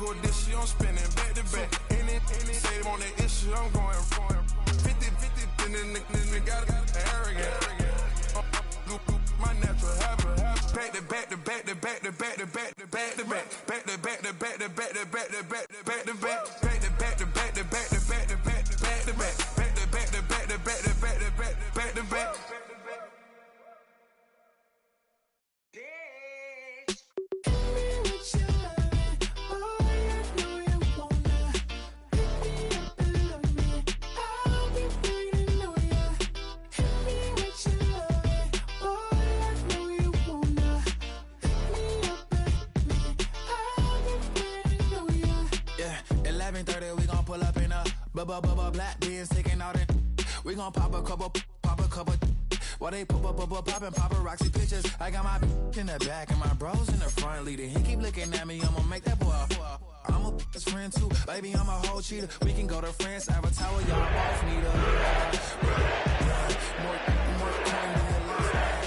who this shit, I'm spinning back to back. Any say on the issue, I'm going 50-50, and the nigga got arrogant. My natural habit. Back to back to back to back to back to back to back to back. Back to back to back to back to back to back to back to back. Back to back to back to back to back to back to back to back. Back to back to back to back to back to back to back. Black beans sticking out it. We gon' pop a couple. While they poppin' paparazzi pictures. I got my in the back and my bros in the front leading. He keep looking at me, I'ma make that boy. I'm a best friend too, baby, I'm a whole cheater. We can go to France, Avatar, y'all both need a more time than your last night.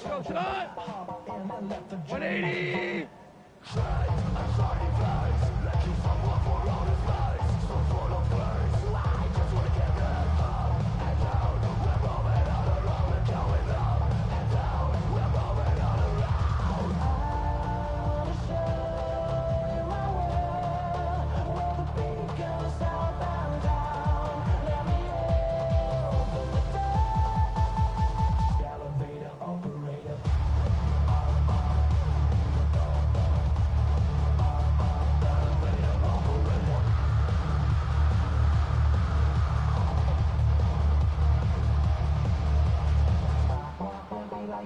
Go, shot! 180! Sound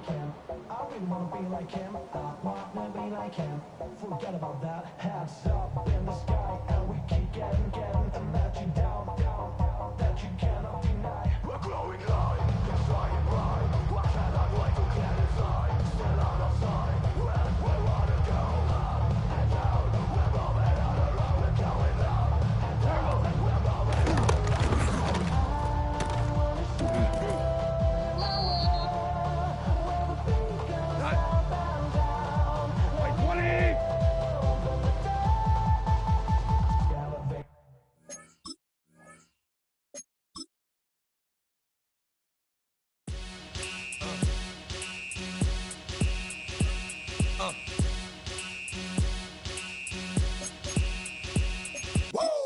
like him. I really wanna be like him. I wanna be like him. Forget about that. Hands up in the sky, and we keep getting, and let you down, that you cannot deny. We're glowing light, we're flying bright. I cannot wait to get inside. Still out of sight, where we wanna go. Up and down, we're moving on the road. We're going up and down, we're moving on the road.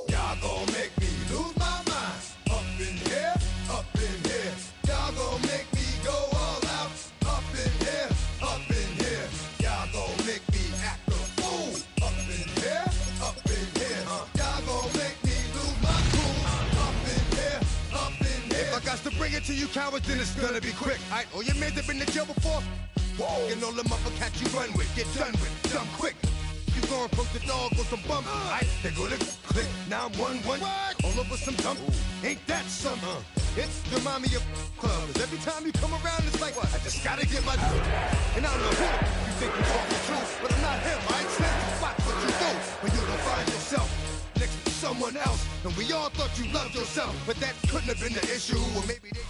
Y'all gon' make me lose my mind. Up in here, up in here. Y'all gon' make me go all out. Up in here, up in here. Y'all gon' make me act a fool. Up in here, up in here. Y'all gon' make me lose my cool. Up in here, up in here. If I got to bring it to you cowards, then it's gonna be quick. Alright, all your men that been to jail before? Whoa, and all them upper cats you run with, get done with, done quick. You gon' approach the dog with some bump. Alright, they gonna click. Now I'm 1-1. All over some dump. Ain't that something? It's the mommy of club. 'Cause every time you come around, it's like, what? I just gotta get my. And I don't know who you think you're talking to, but I'm not him. I ain't sent to watch what you do when you don't find yourself next to someone else. And we all thought you loved yourself, but that couldn't have been the issue. Or maybe they.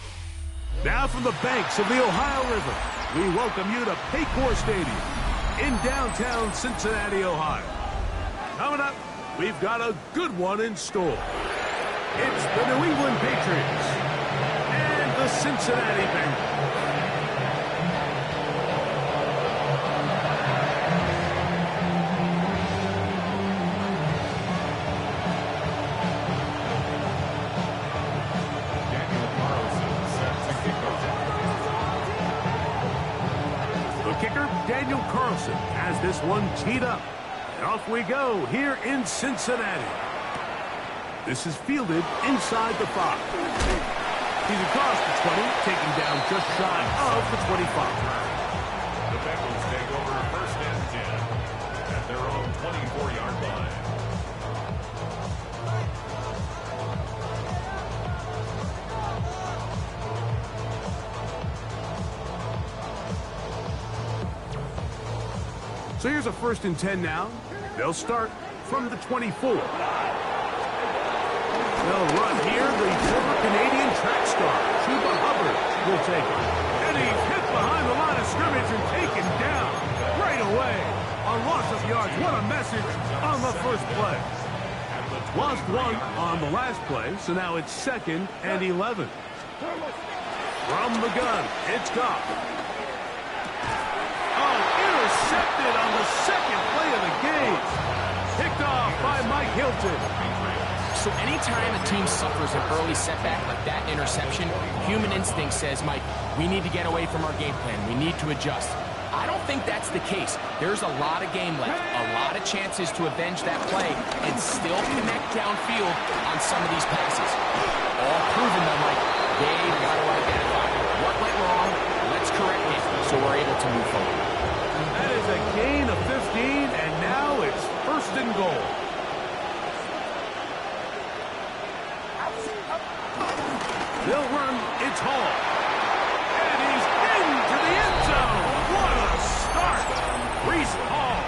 Now from the banks of the Ohio River, we welcome you to Paycor Stadium in downtown Cincinnati, Ohio. Coming up, we've got a good one in store. It's the New England Patriots and the Cincinnati Bengals. Daniel Carlson has this one teed up. And off we go here in Cincinnati. This is fielded inside the 5. He's across the 20, taking down just shy of the 25. The Bengals take over first and 10 at their own 24-yard line. So here's a 1st and 10 now. They'll start from the 24. They'll run here. The former Canadian track star, Chuba Hubbard, will take it. And he's hit behind the line of scrimmage and taken down right away. A loss of yards. What a message on the first play. Lost 1 on the last play, so now it's 2nd and 11. From the gun, it's Goff. Intercepted on the 2nd play of the game. Picked off by Mike Hilton. So anytime a team suffers an early setback like that interception, human instinct says, Mike, we need to get away from our game plan. We need to adjust. I don't think that's the case. There's a lot of game left, a lot of chances to avenge that play and still connect downfield on some of these passes. All proven though, Mike, they've got to identify what went wrong, let's correct it so we're able to move forward. That is a gain of 15, and now it's 1st and goal. They'll run, it's Hall. And he's into the end zone. What a start. Breece Hall,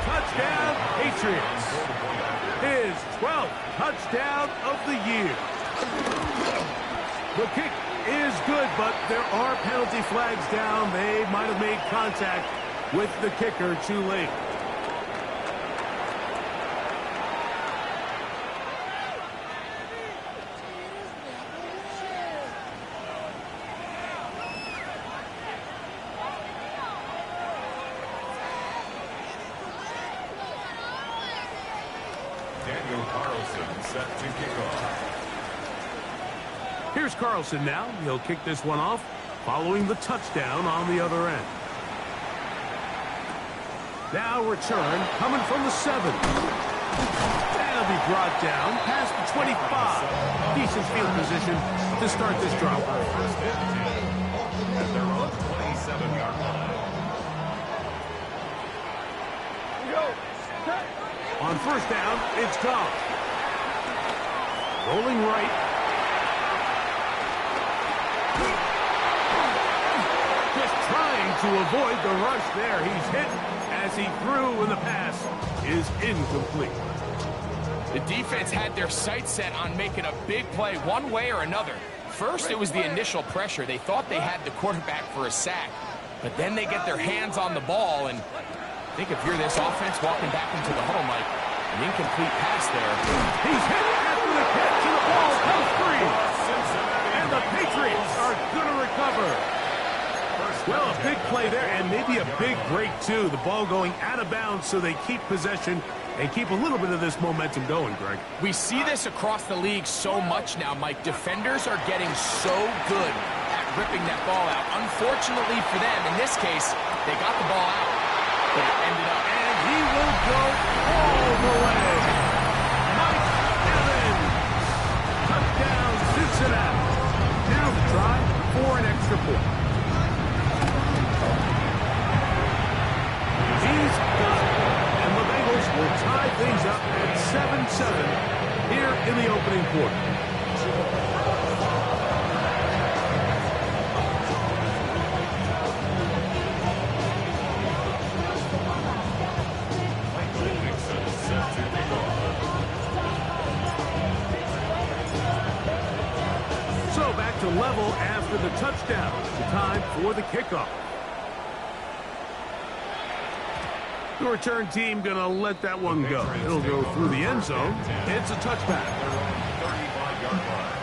touchdown, Patriots. His 12th touchdown of the year. The kick is good, but there are penalty flags down. They might have made contact with the kicker too late. Daniel Carlson set to kick off. Here's Carlson now. He'll kick this one off following the touchdown on the other end. Now return coming from the 7. That'll be brought down past the 25. Decent field position to start this drive. First and 10 at their own 27. 27-yard line. On first down, it's Goff. Rolling right. Just trying to avoid the rush there. He's hit as he threw, and the pass is incomplete. The defense had their sights set on making a big play one way or another. First, it was the initial pressure. They thought they had the quarterback for a sack, but then they get their hands on the ball, and I think if you're this offense walking back into the huddle, Mike, an incomplete pass there. He's hit after the catch, and the ball comes free. And the Patriots are going to recover. Well, a big play there, and maybe a big break, too. The ball going out of bounds, so they keep possession and keep a little bit of this momentum going, Greg. We see this across the league so much now, Mike. Defenders are getting so good at ripping that ball out. Unfortunately for them, in this case, they got the ball out, but it ended up. And he will go all the way. Mike Evans. Touchdown, Cincinnati. Now the try for an extra point. He's got it. And the Bengals will tie things up at 7-7 here in the opening quarter. So back to level after the touchdown. The time for the kickoff. The return team going to let that one go. It'll go through the end zone. It's a touchback. 35-yard line.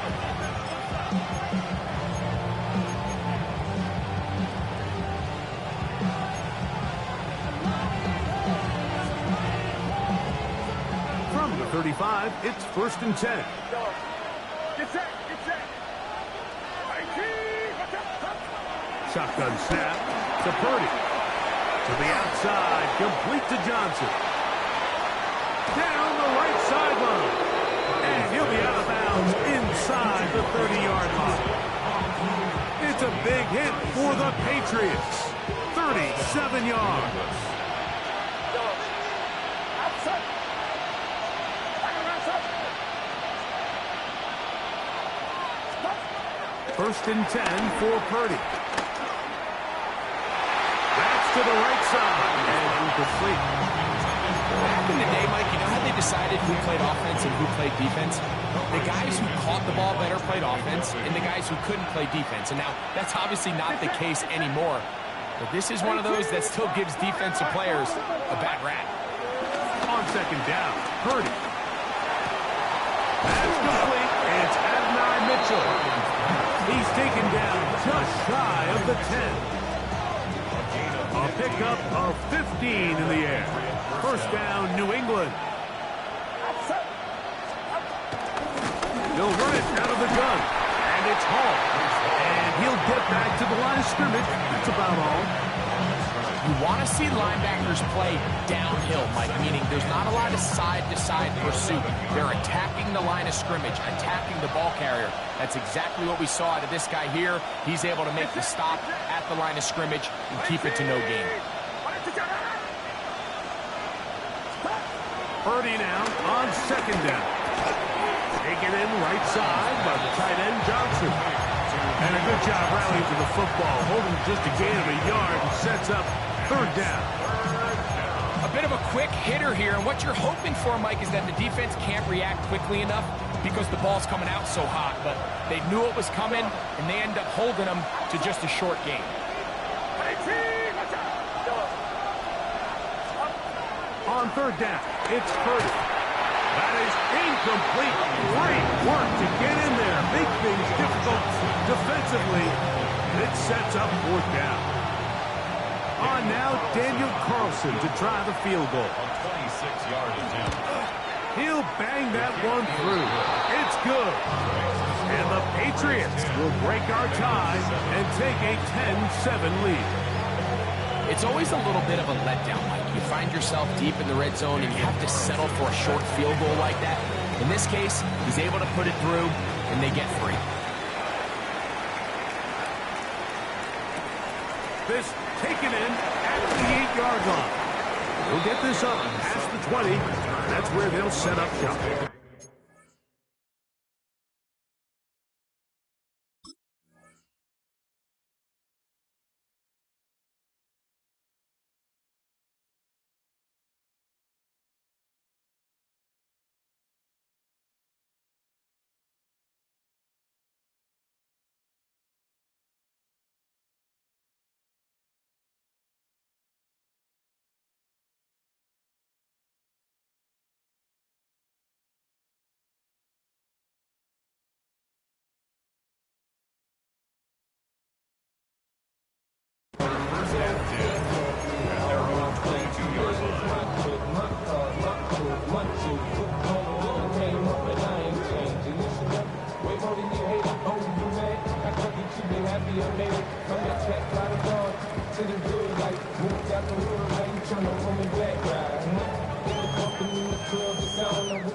From the 35, it's 1st and 10. Shotgun snap to Purdy. To the outside, complete to Johnson. Down the right sideline. And he'll be out of bounds inside the 30-yard line. It's a big hit for the Patriots. 37 yards. First and 10 for Purdy. To the right side, and incomplete. Back in the day, Mike, you know how they decided who played offense and who played defense? The guys who caught the ball better played offense, and the guys who couldn't play defense. And now, that's obviously not the case anymore. But this is one of those that still gives defensive players a bad rap. On second down, Purdy. That's complete. It's Adonai Mitchell. He's taken down just shy of the 10. A pickup of 15 in the air. First down, New England. He'll run it out of the gun. And it's Hall. And he'll get back to the line of scrimmage. That's about all. You want to see linebackers play downhill, Mike, meaning there's not a lot of side-to-side pursuit. They're attacking the line of scrimmage, attacking the ball carrier. That's exactly what we saw out of this guy here. He's able to make the stop at the line of scrimmage and keep it to no gain. Purdy now on second down. Taken in right side by the tight end Johnson. And a good job rallying to the football, holding just a gain of a yard and sets up third down. A bit of a quick hitter here, and what you're hoping for, Mike, is that the defense can't react quickly enough because the ball's coming out so hot. But they knew it was coming, and they end up holding them to just a short gain. On third down, it's Purdy. That is incomplete. Great work to get in there. Make things difficult defensively. It sets up fourth down. On now, Daniel Carlson to try the field goal. A 26-yard attempt. He'll bang that one through. It's good. And the Patriots will break our tie and take a 10-7 lead. It's always a little bit of a letdown, Mike. You find yourself deep in the red zone and you have to settle for a short field goal like that. In this case, he's able to put it through and they get free. This taken in at the 8-yard line. We'll get this up past the 20. That's where they'll set up shop.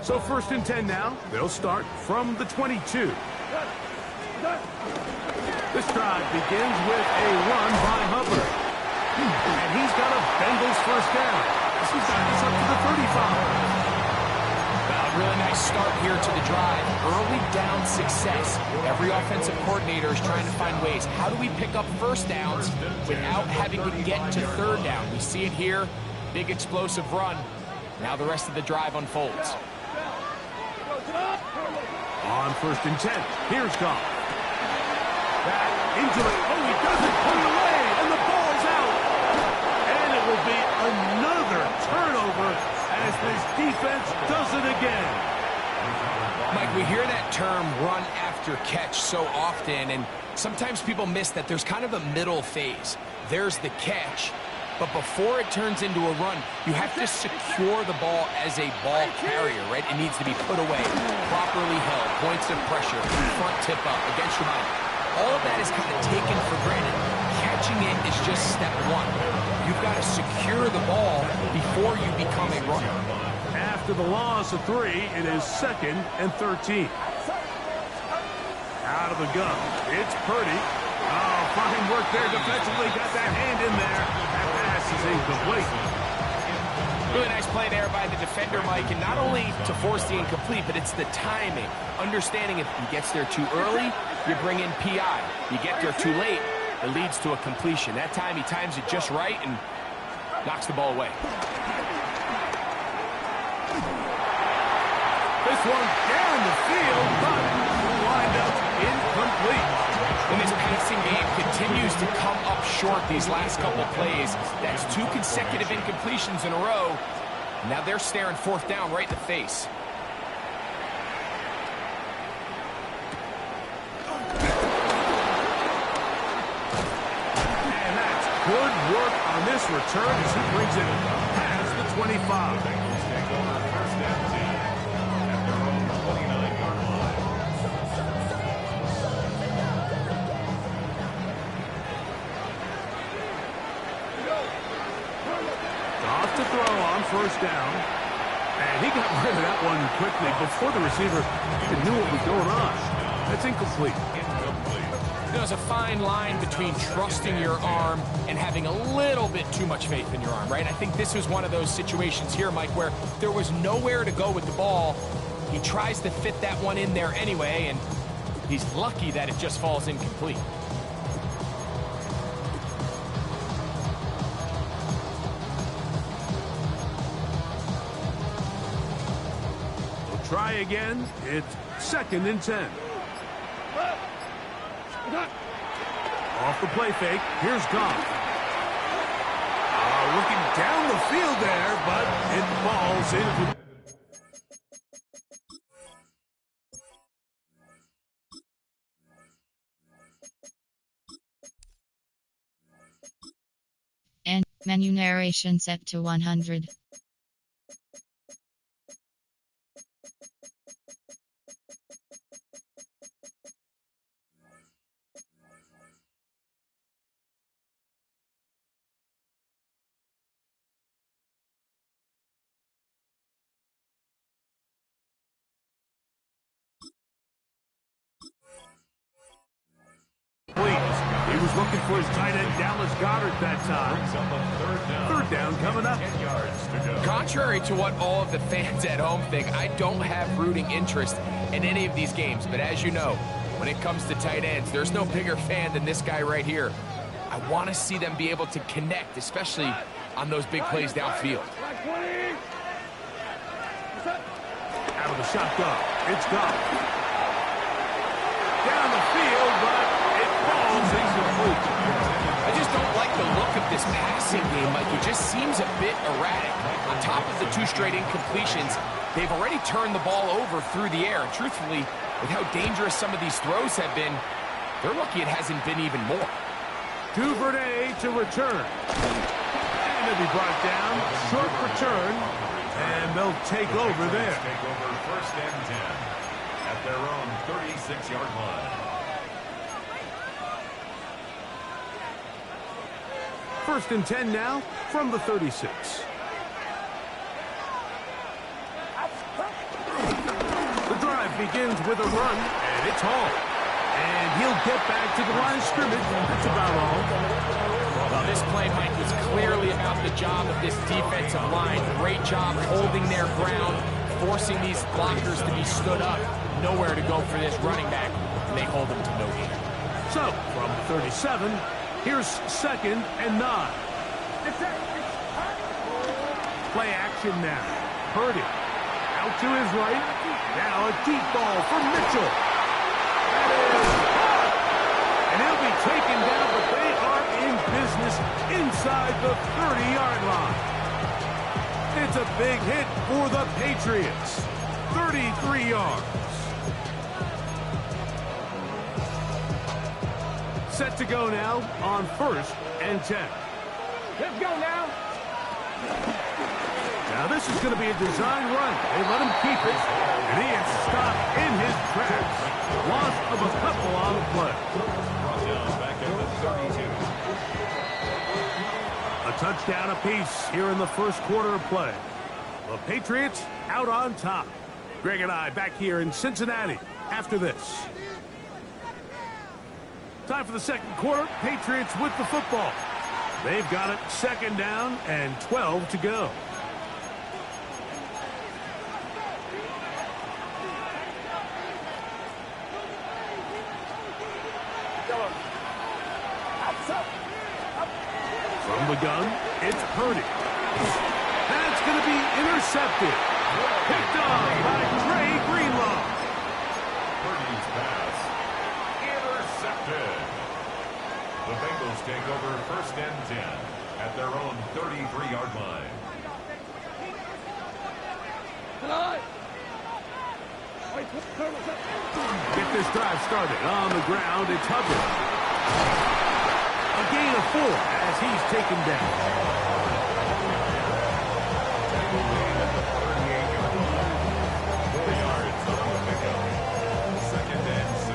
So 1st and 10 now. They'll start from the 22. This drive begins with a run by Hubbard. And he's got a Bengals first down. This has got us up to the 35. Really nice start here to the drive. Early down success. Every offensive coordinator is trying to find ways. How do we pick up first downs without having to get to 3rd down? We see it here. Big explosive run. Now the rest of the drive unfolds. On 1st and 10, here's Goff. Back into it. Oh, he doesn't put it away, and the ball's out. And it will be another turnover as this defense does it again. Mike, we hear that term run after catch so often, and sometimes people miss that there's kind of a middle phase. There's the catch, but before it turns into a run, you have to secure the ball as a ball carrier, right? It needs to be put away, properly held, points of pressure, front tip up, against your body. All of that is kind of taken for granted. Catching it is just step one. You've got to secure the ball before you become a runner. After the loss of 3, it is 2nd and 13. Out of the gun, it's Purdy. Oh, fine work there defensively. Got that hand in there. That pass is incomplete. Really nice play there by the defender, Mike, and not only to force the incomplete, but it's the timing. Understanding if he gets there too early, you bring in PI. You get there too late, it leads to a completion. That time he times it just right and knocks the ball away. This one down the field, but lined up incomplete. And this passing game continues to come up short these last couple plays. That's 2 consecutive incompletions in a row. Now they're staring 4th down right in the face. And that's good work on this return as he brings it past the 25. To throw on 1st down. And he got rid of that one quickly before the receiver even knew what was going on. That's incomplete. There's a fine line between trusting your arm and having a little bit too much faith in your arm, right? I think this was one of those situations here, Mike, where there was nowhere to go with the ball. He tries to fit that one in there anyway, and he's lucky that it just falls incomplete. Try again. It's 2nd and 10. Off the play fake. Here's Goff. Looking down the field there, but it falls into... And menu narration set to 100. He was was looking for his tight end, Dallas Goedert, that time. Third down coming up. 10 yards to go. Contrary to what all of the fans at home think, I don't have rooting interest in any of these games. But as you know, when it comes to tight ends, there's no bigger fan than this guy right here. I want to see them be able to connect, especially on those big plays downfield. Out of the shotgun, it's gone. Down the field, but it falls incomplete. I just don't like the look of this passing game, Mike. It just seems a bit erratic. On top of the 2 straight incompletions, they've already turned the ball over through the air. And truthfully, with how dangerous some of these throws have been, they're lucky it hasn't been even more. Duvernay to return. And it'll be brought down. Short return. And they'll take over there. Take over first and 10 at their own 36-yard line. First and 10 now from the 36. The drive begins with a run, and it's Hall. And he'll get back to the line of scrimmage. That's about all. Well, this play, Mike, was clearly about the job of this defensive line. Great job holding their ground, forcing these blockers to be stood up. Nowhere to go for this running back, and they hold him to no gain. So, from 37, here's second and 9. Play action now. Purdy out to his right. Now a deep ball for Mitchell. That is caught. And he'll be taken down, but they are in business inside the 30-yard line. It's a big hit for the Patriots. 33 yards. Set to go now on first and 10. Let's go now. Now this is going to be a design run. They let him keep it, and he is stopped in his tracks. Loss of a couple on the play. Brought down back at the 32. A touchdown apiece here in the first quarter of play. The Patriots out on top. Greg and I back here in Cincinnati after this. Time for the second quarter. Patriots with the football. They've got it second down and 12 to go. From the gun, it's Purdy. That's going to be intercepted. Picked off by Trey Greenlaw. Purdy's pass intercepted. The Bengals take over first and 10 at their own 33-yard line. Get this drive started. On the ground, it's Hubbard. A gain of 4 as he's taken down. Second and 6.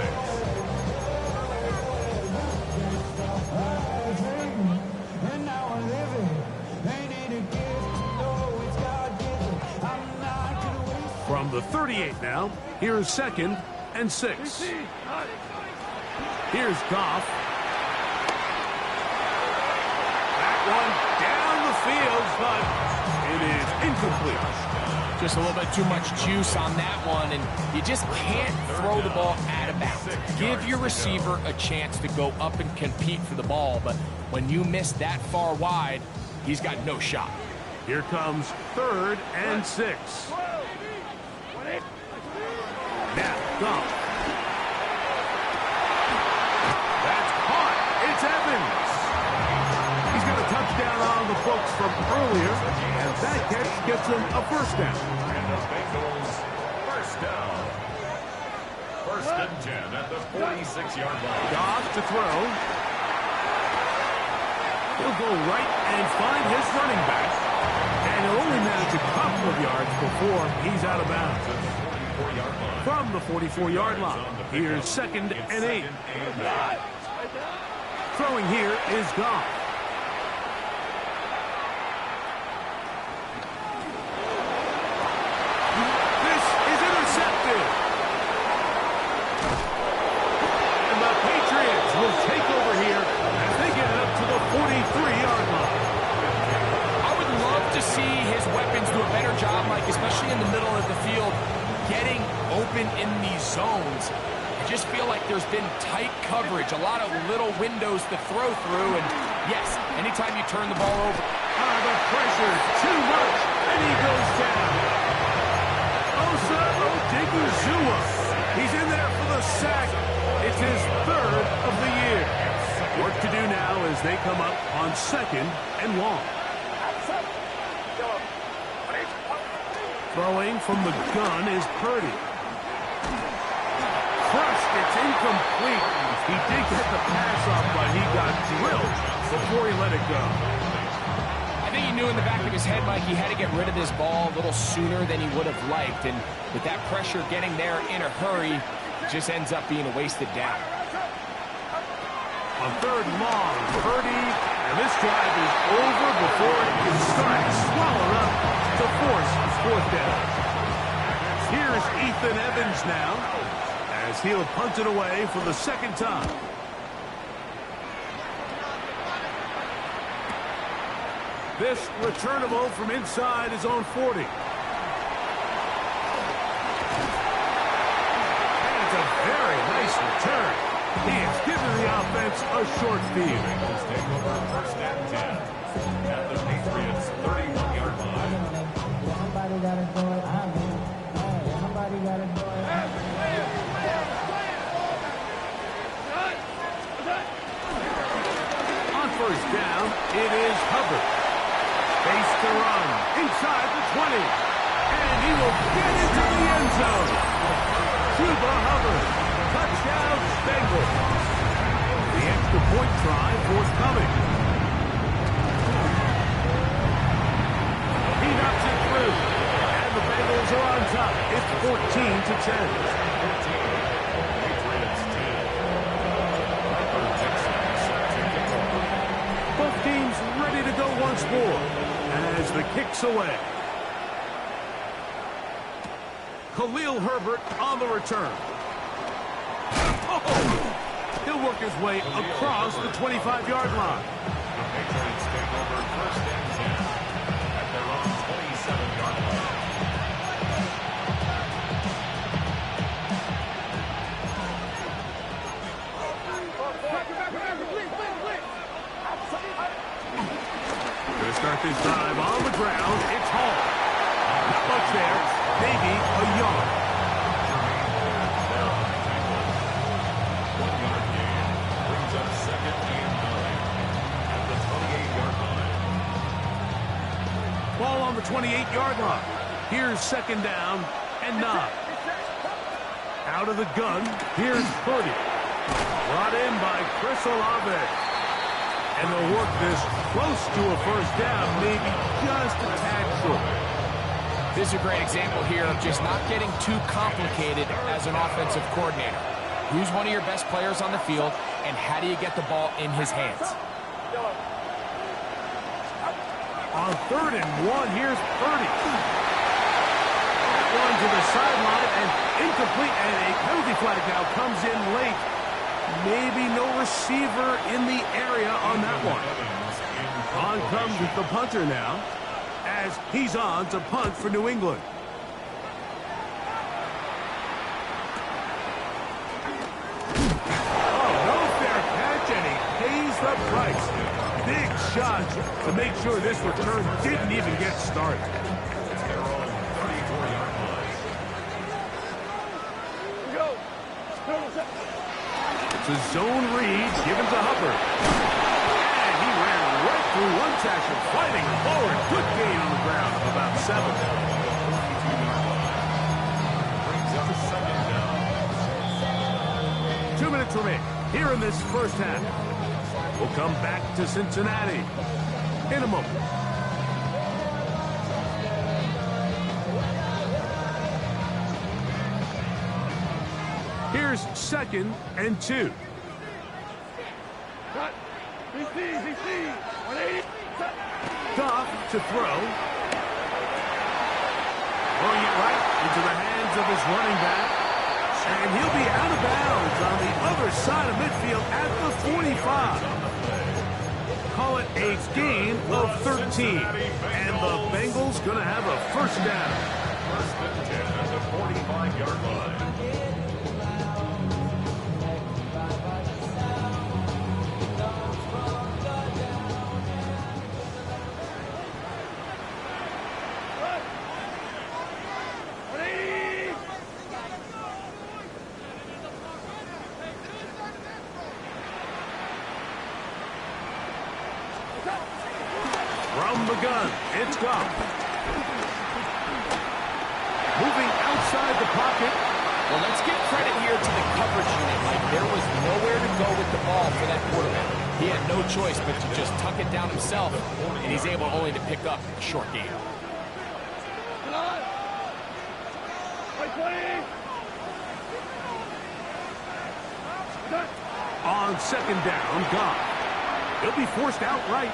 From the 38 now, here's second and 6. Here's Goff. That one down the field, but it is incomplete. Just a little bit too much juice on that one, and you just can't throw the ball out of bounds. Give your receiver a chance to go up and compete for the ball, but when you miss that far wide, he's got no shot. Here comes third and 6. Now, Goff. That's caught. It's Evans. He's got a touchdown on the books from earlier, and that catch gets him a first down. And the Bengals first down. First and 10 at the 46-yard line. Goff to throw. He'll go right and find his running back, and he'll only manage a couple of yards before he's out of bounds. From the 44-yard line, here's second and 8. Throwing here is Goff. This is intercepted. And the Patriots will take over here these zones, I just feel like there's been tight coverage, a lot of little windows to throw through, and yes, anytime you turn the ball over. The pressure, too much, and he goes down. Osa Odiguzua. He's in there for the sack. It's his third of the year. Work to do now as they come up on 2nd and long. Throwing from the gun is Purdy. Crushed, it's incomplete. He did get the pass off, but he got drilled before he let it go. I think he knew in the back of his head, Mike, he had to get rid of this ball a little sooner than he would have liked. And with that pressure getting there in a hurry, it just ends up being a wasted down. On 3rd and long, Purdy, and this drive is over before it can start. Swallowed up to force 4th down. Here's Ethan Evans now, as he'll punt it away for the 2nd time. This returnable from inside his own 40. And it's a very nice return. He has given the offense a short field. Bengals take over 1st and 10 at the Patriots' 31-yard line. Somebody got to do it. Somebody got to do it. On 1st down, it is Hubbard. Face to run inside the 20. And he will get into the end zone. Chuba Hubbard. Touchdown, Bengals. The extra point try forthcoming. He knocks it through. And the Bengals are on top. It's 14-10. Patriots 10. Michael Jackson set to kick over. Both teams ready to go once more as the kick's away. Khalil Herbert on the return. He'll work his way across the 25-yard line. The Patriots take over 1st and 10 at their own 27-yard line. Going to start this drive on the ground. It's Hall. Not much there. Maybe a yard. Ball on the 28-yard line. Here's 2nd down and 9. Out of the gun, here's Purdy. Brought in by Chris Olave. And they'll work this close to a 1st down, maybe just a tad short. This is a great example here of just not getting too complicated as an offensive coordinator. Who's one of your best players on the field, and how do you get the ball in his hands? On 3rd and 1, here's Purdy. One to the sideline and incomplete, and a penalty flag now comes in late. Maybe no receiver in the area on that one. On comes the punter now, as he's on to punt for New England. Oh, no fair catch, and he pays the price. Big shot to make sure this return didn't even get started. It's their own 34-yard line. It's a zone read given to Hubbard. And he ran right through one tackle, fighting forward. Good gain on the ground of about 7. Brings up 2nd down. 2 minutes remain here in this 1st half. We'll come back to Cincinnati in a moment. Here's 2nd and 2. Goff to throw. Throwing it right into the hands of his running back. And he'll be out of bounds on the other side of midfield at the 45. Call it a gain of 13. And the Bengals going to have a 1st down. 1st and 10 at the 45-yard line. From the gun, it's Goff. Moving outside the pocket. Well, let's give credit here to the coverage unit. Like, there was nowhere to go with the ball for that quarterback. He had no choice but to just tuck it down himself, and he's able only to pick up a short gain. On second down, Goff. He'll be forced outright.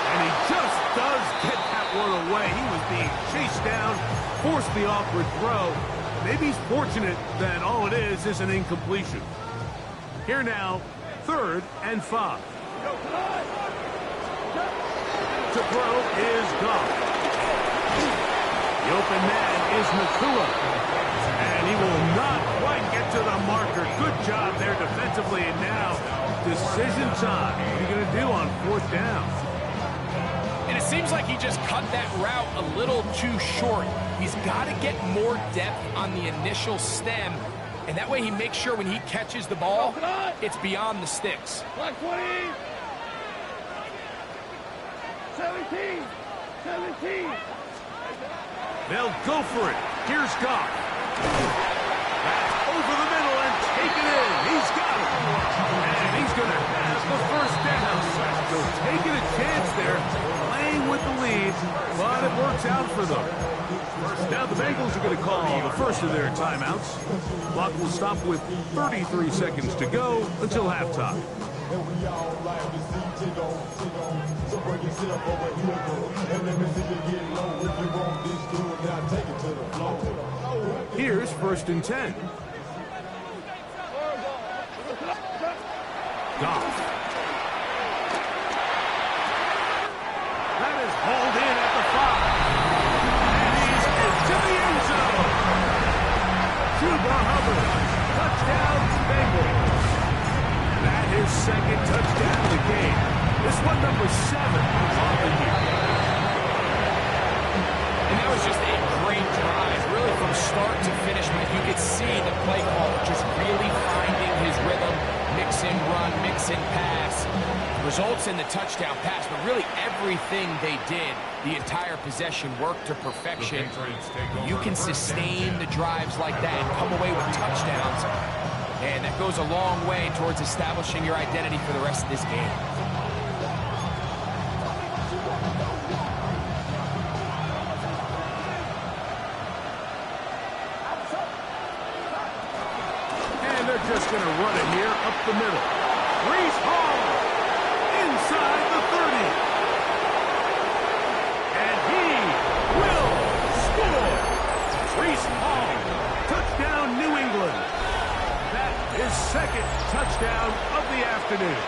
And he just does get that one away. He was being chased down, forced the awkward throw. Maybe he's fortunate that all it is an incompletion. Here now, 3rd and 5. To throw is Goff. The open man is Nakua. And he will not quite get to the marker. Good job there defensively. And now, decision time. What are you going to do on 4th down? And it seems like he just cut that route a little too short. He's got to get more depth on the initial stem, and that way he makes sure when he catches the ball, it's beyond the sticks. 17. They'll go for it. Here's Goff. That's over the middle and taken in. He's got it. And he's going to have the 1st down. So taking a chance there, playing with the lead, but it works out for them. Now the Bengals are going to call the first of their timeouts. Clock will stop with 33 seconds to go until halftime. Here's 1st and 10. Goff. That is hauled in at the 5. And he's into the end zone. Hubbard. Touchdown, Bengals. That is 2nd touchdown of the game. This one, number 7 on the year. And that was just a great drive, really from start to finish. You could see the play caller just really finding his rhythm, mix and run, mix and pass. Results in the touchdown pass, but really everything they did, the entire possession worked to perfection. You can sustain the drives like that and come away with touchdowns, and that goes a long way towards establishing your identity for the rest of this game. They're just going to run it here up the middle. Brees Hall inside the 30. And he will score. Brees Hall, touchdown New England. That is 2nd touchdown of the afternoon.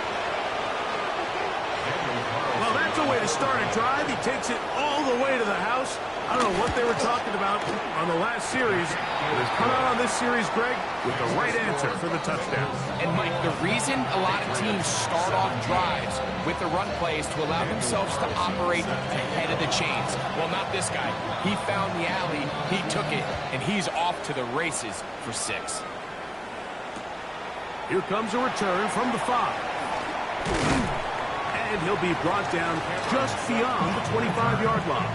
Well, that's a way to start a drive. He takes it all the way to the house. I don't know what they were talking about on the last series, but has come out on this series, Greg, with the right answer for the touchdown. And, Mike, the reason a lot of teams start off drives with the run plays to allow themselves to operate ahead of the chains. Well, not this guy. He found the alley, he took it, and he's off to the races for 6. Here comes a return from the 5. And he'll be brought down just beyond the 25-yard line.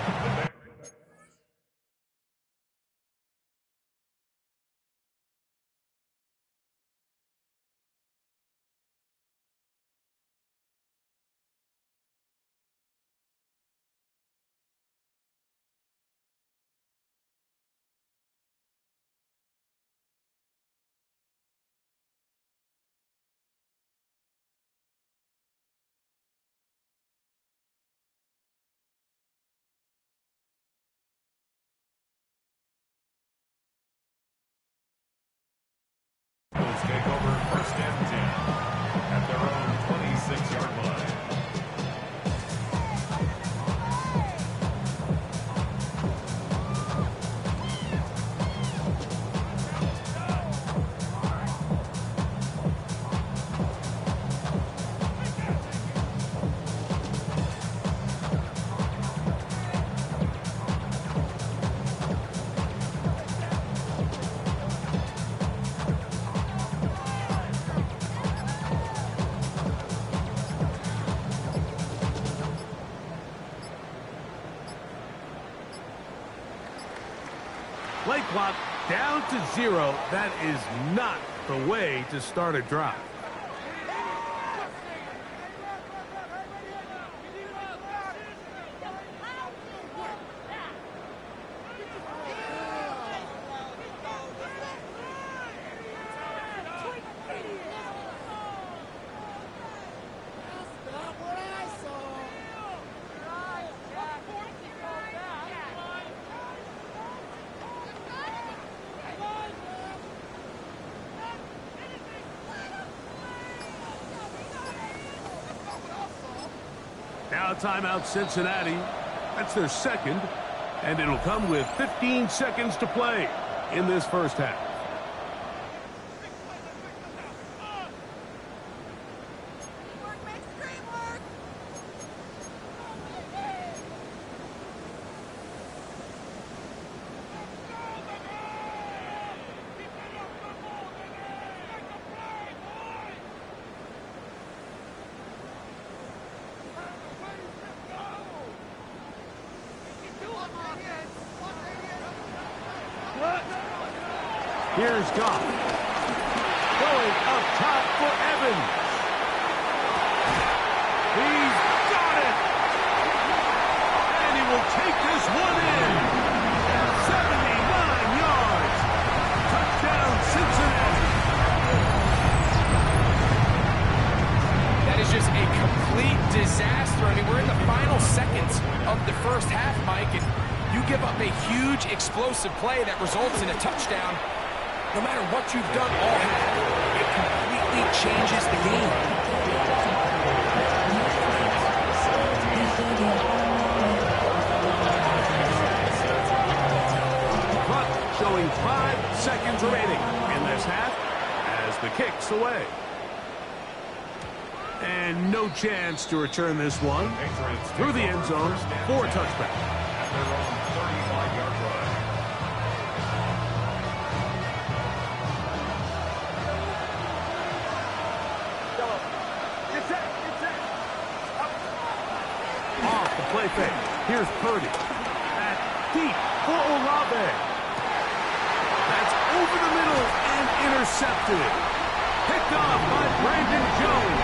clock down to 0. That is not the way to start a drive. Now timeout Cincinnati. That's their second, and it'll come with 15 seconds to play in this first half. Here's Goff. Going up top for Evans. He's got it. And he will take this one in. 79 yards. Touchdown, Cincinnati. That is just a complete disaster. I mean, we're in the final seconds of the first half, Mike, and you give up a huge explosive play that results in a touchdown. No matter what you've done all half, it completely changes the game. Clock showing 5 seconds remaining in this half as the kick's away. And no chance to return this one through the end zone for a touchback. At their own 35-yard line. Off the play fake. Here's Purdy. At deep for Olave. That's over the middle and intercepted. Picked off by Brandon Jones.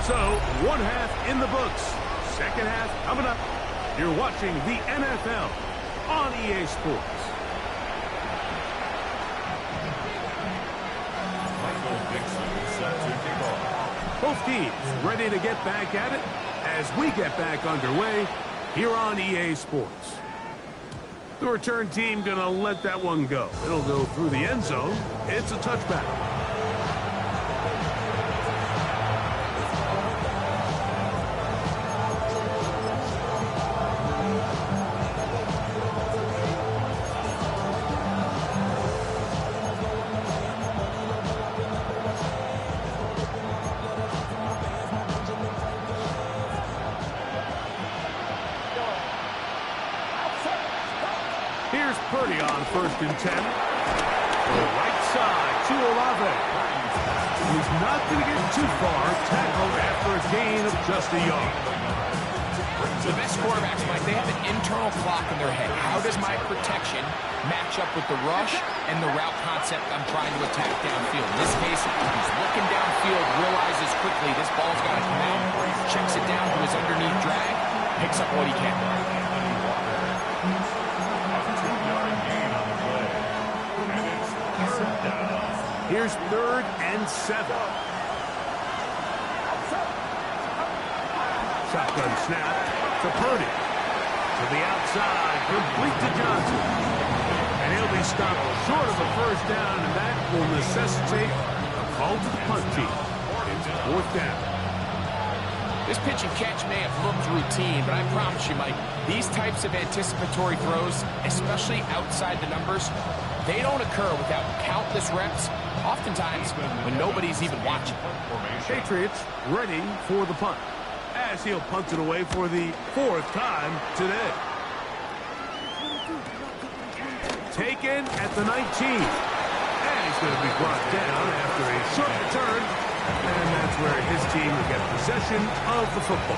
So, one half in the books. Second half coming up. You're watching the NFL on EA Sports. Both teams ready to get back at it as we get back underway here on EA Sports. The return team going to let that one go. It'll go through the end zone. It's a touchback. Here's Purdy on 1st and 10. Right side to Olave. He's not going to get too far. Tackled after a gain of just a yard. The best quarterbacks, Mike, they have an internal clock in their head. How does my protection match up with the rush and the route concept I'm trying to attack downfield? In this case, he's looking downfield, realizes quickly this ball's got to come out, checks it down to his underneath drag, picks up what he can. Here's 3rd and 7. Shotgun snap to Purdy. To the outside, complete to Johnson. And he'll be stopped short of a first down, and that will necessitate a call to the punt team. It's 4th down. This pitch and catch may have looked routine, but I promise you, Mike, these types of anticipatory throws, especially outside the numbers, they don't occur without countless reps, oftentimes when nobody's even watching. Patriots ready for the punt, as he'll punt it away for the 4th time today. Taken at the 19. And he's going to be brought down after a short return. And that's where his team will get possession of the football.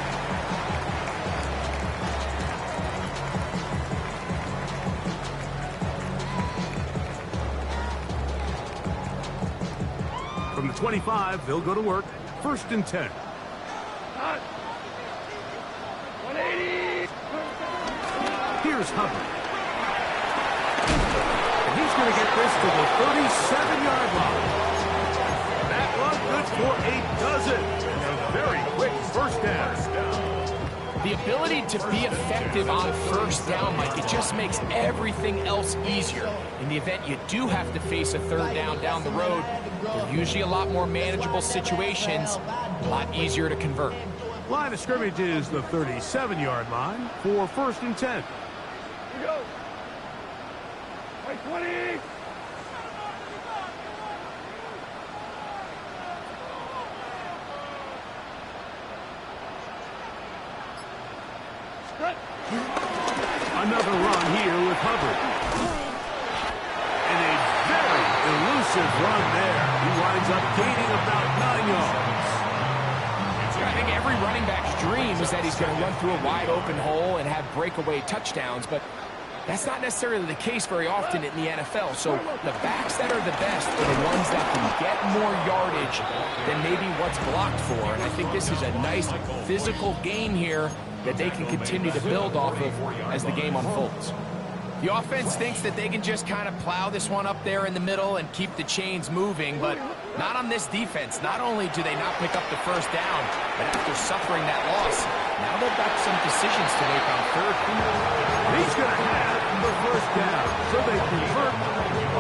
25. They'll go to work. 1st and 10. 180. Here's Hubbard. And he's going to get this to the 37-yard line. That one good for a dozen. And a very quick 1st down. The ability to be effective on 1st down, Mike, it just makes everything else easier. In the event you do have to face a 3rd down the road, they're usually a lot more manageable situations, a lot easier to convert. Line of scrimmage is the 37-yard line for 1st and 10. Here we go. 20. Another run here with Hubbard. And a very elusive run there. He winds up gaining about 9 yards. I think every running back's dream is that he's going to run through a wide open hole and have breakaway touchdowns, but that's not necessarily the case very often in the NFL. So the backs that are the best are the ones that can get more yardage than maybe what's blocked for. And I think this is a nice physical game here that they can continue to build off of as the game unfolds. The offense thinks that they can just kind of plow this one up there in the middle and keep the chains moving, but not on this defense. Not only do they not pick up the 1st down, but after suffering that loss, now they've got some decisions to make on 3rd. He's going to have the 1st down, so they convert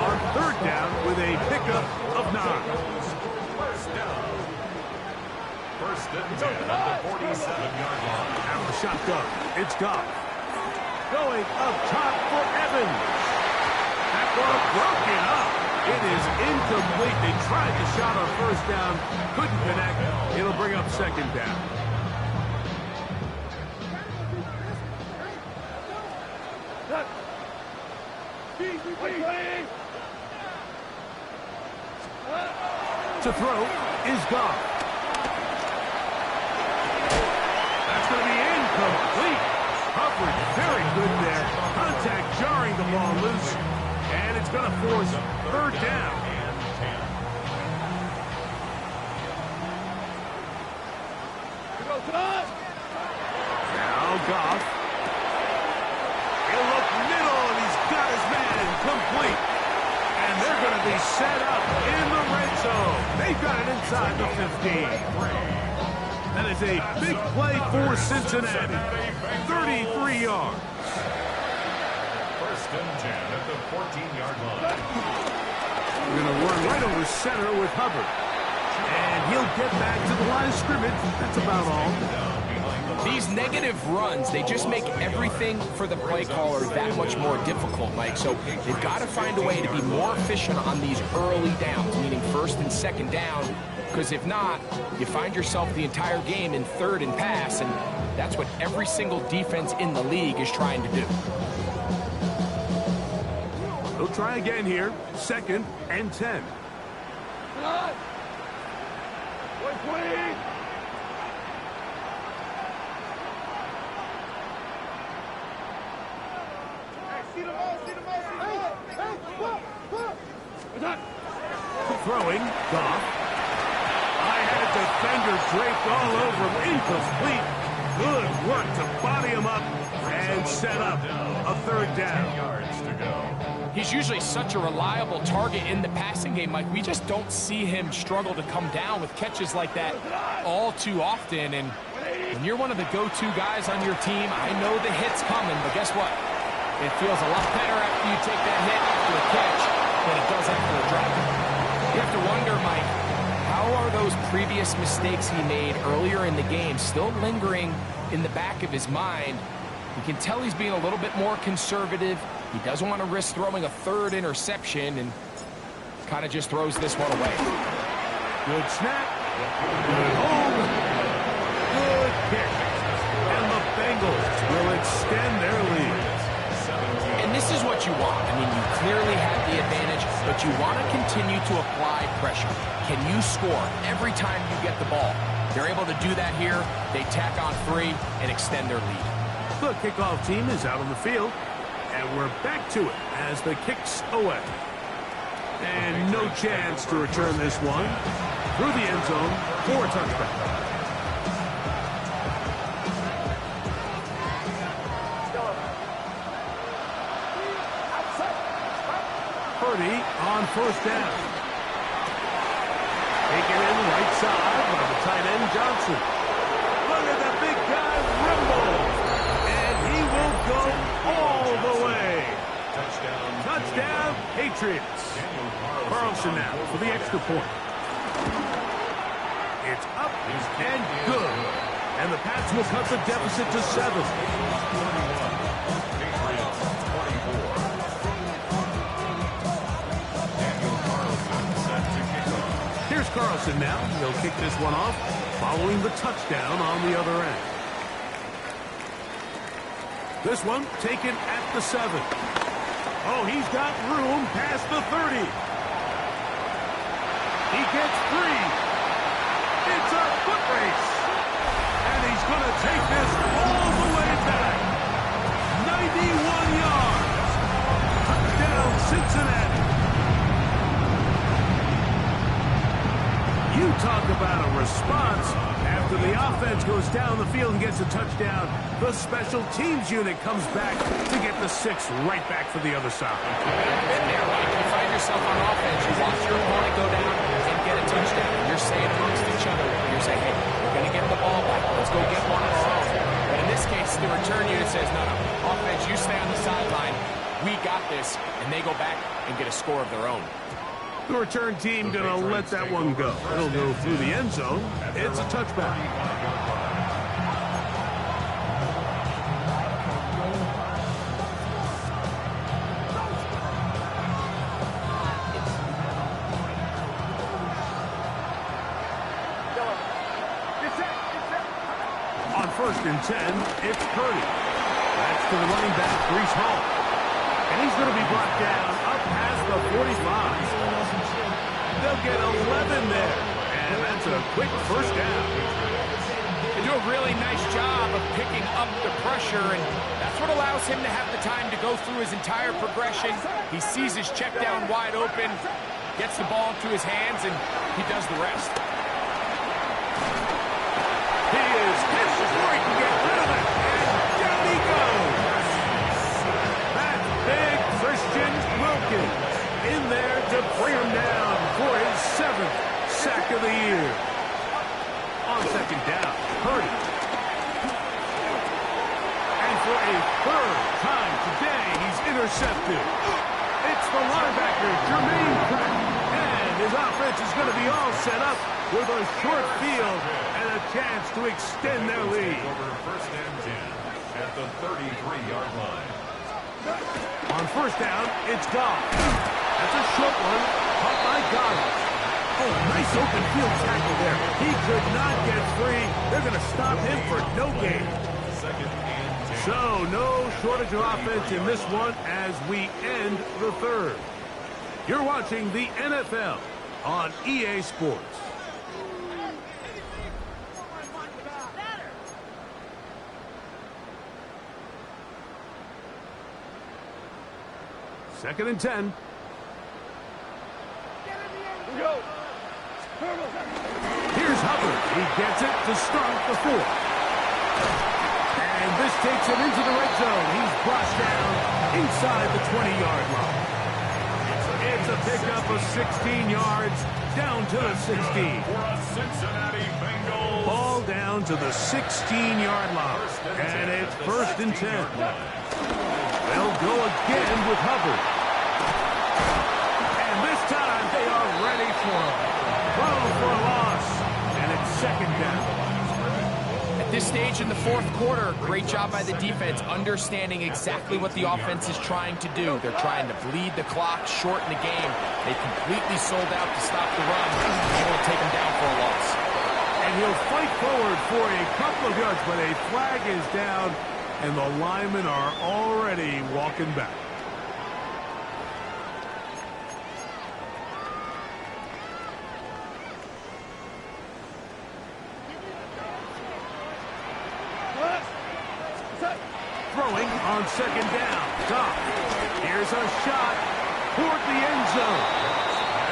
on 3rd down with a pickup of 9. 1st down. 1st and 10 at the 47-yard line. Out of the shotgun, it's Goff. Going up top for Evans. That ball broken up. It is incomplete. They tried the shot on 1st down. Couldn't connect. It'll bring up 2nd down. To throw is Goff. That's going to be incomplete. Coverage very good there. Contact jarring the ball loose. And it's going to force 3rd down. Now Goff. He'll look middle, and he's got his man complete. And they're going to be set up in the red zone. They've got it inside the 15. That is a big play for Cincinnati. 33 yards. 1st and 10 at the 14-yard line. We're going to run right over center with Hubbard. And he'll get back to the line of scrimmage. That's about all. These negative runs, they just make everything for the play caller that much more difficult, Mike. So they've got to find a way to be more efficient on these early downs, meaning 1st and 2nd down, because if not, you find yourself the entire game in 3rd and pass, and that's what every single defense in the league is trying to do. They'll try again here. 2nd and 10. 120. Throwing, Goff. I had a defender draped all over him. Incomplete. Good work to body him up and set up a 3rd down. Yards to go. He's usually such a reliable target in the passing game, Mike. We just don't see him struggle to come down with catches like that all too often. And when you're one of the go-to guys on your team, I know the hit's coming, but guess what? It feels a lot better after you take that hit after a catch than it does after a drop. You have to wonder, Mike, how are those previous mistakes he made earlier in the game still lingering in the back of his mind? You can tell he's being a little bit more conservative. He doesn't want to risk throwing a 3rd interception and kind of just throws this one away. Good snap. Good hold. Good kick. And the Bengals will extend their lead. And this is what you want. I mean, you clearly have the advantage, but you want to continue to apply pressure. Can you score every time you get the ball? They're able to do that here. They tack on 3 and extend their lead. The kickoff team is out on the field, and we're back to it as the kick's away. And no chance to return this one. through the end zone for a touchdown. Purdy on first down. Taken in right side by the tight end Johnson. Look at that big guy rumble. And he will go all the way. Touchdown, Patriots. Carlson now for the extra point. It's up and good. And the Pats will cut the deficit to 7. Here's Carlson now. He'll kick this one off following the touchdown on the other end. This one taken at the 7. Oh, he's got room past the 30. He gets free. It's a foot race. And he's going to take this all the way back. 91 yards. Touchdown, Cincinnati. You talk about a response. After the offense goes down the field and gets a touchdown, the special teams unit comes back to get the 6 right back for the other side. Been there, Mike. You find yourself on offense. You watch your opponent go down and get a touchdown. You're saying amongst each other, you're saying, hey, we're going to get the ball back. Let's go get one of our own. But in this case, the return unit says, no, offense, you stay on the sideline. We got this. And they go back and get a score of their own. The return team going to let that one go. It'll go through the end zone. It's a touchback. On 1st and 10, it's Purdy. That's to the running back, Breece Hall. And he's going to be brought down up past the 45. They'll get 11 there. And that's a quick first down. They do a really nice job of picking up the pressure, and that's what allows him to have the time to go through his entire progression. He sees his check down wide open, gets the ball into his hands, and he does the rest. He is hit before he can get rid of it. And down he goes. That's big Christian Wilkins in there to bring him down for his 7th sack of the year. On 2nd down, Purdy. And for a 3rd time today, he's intercepted. It's the linebacker, Jermaine Pratt. And his offense is going to be all set up with a short field and a chance to extend their lead. Over 1st and 10 at the 33-yard line. On 1st down, it's Goff. That's a short one, caught by Goff. Oh, nice open field tackle there. He could not get free. They're going to stop him for no gain. 2nd and 10. So, no shortage of offense in this one as we end the 3rd. You're watching the NFL on EA Sports. Second and 10. Here's Hubbard. He gets it to start the 4th. And this takes him into the red zone. He's brought down inside the 20-yard line. It's a pickup of 16 yards down to the 16. For a Cincinnati Bengals. Ball down to the 16-yard line. And it's 1st and 10. They'll go again with Hubbard. And this time they are ready for him. Throw for a loss. And it's 2nd down. At this stage in the 4th quarter, great job by the defense, understanding exactly what the offense is trying to do. They're trying to bleed the clock, shorten the game. They completely sold out to stop the run, able to take them down for a loss. And he'll fight forward for a couple of yards, but a flag is down, and the linemen are already walking back. Throwing on 2nd down. Goff. Here's a shot toward the end zone.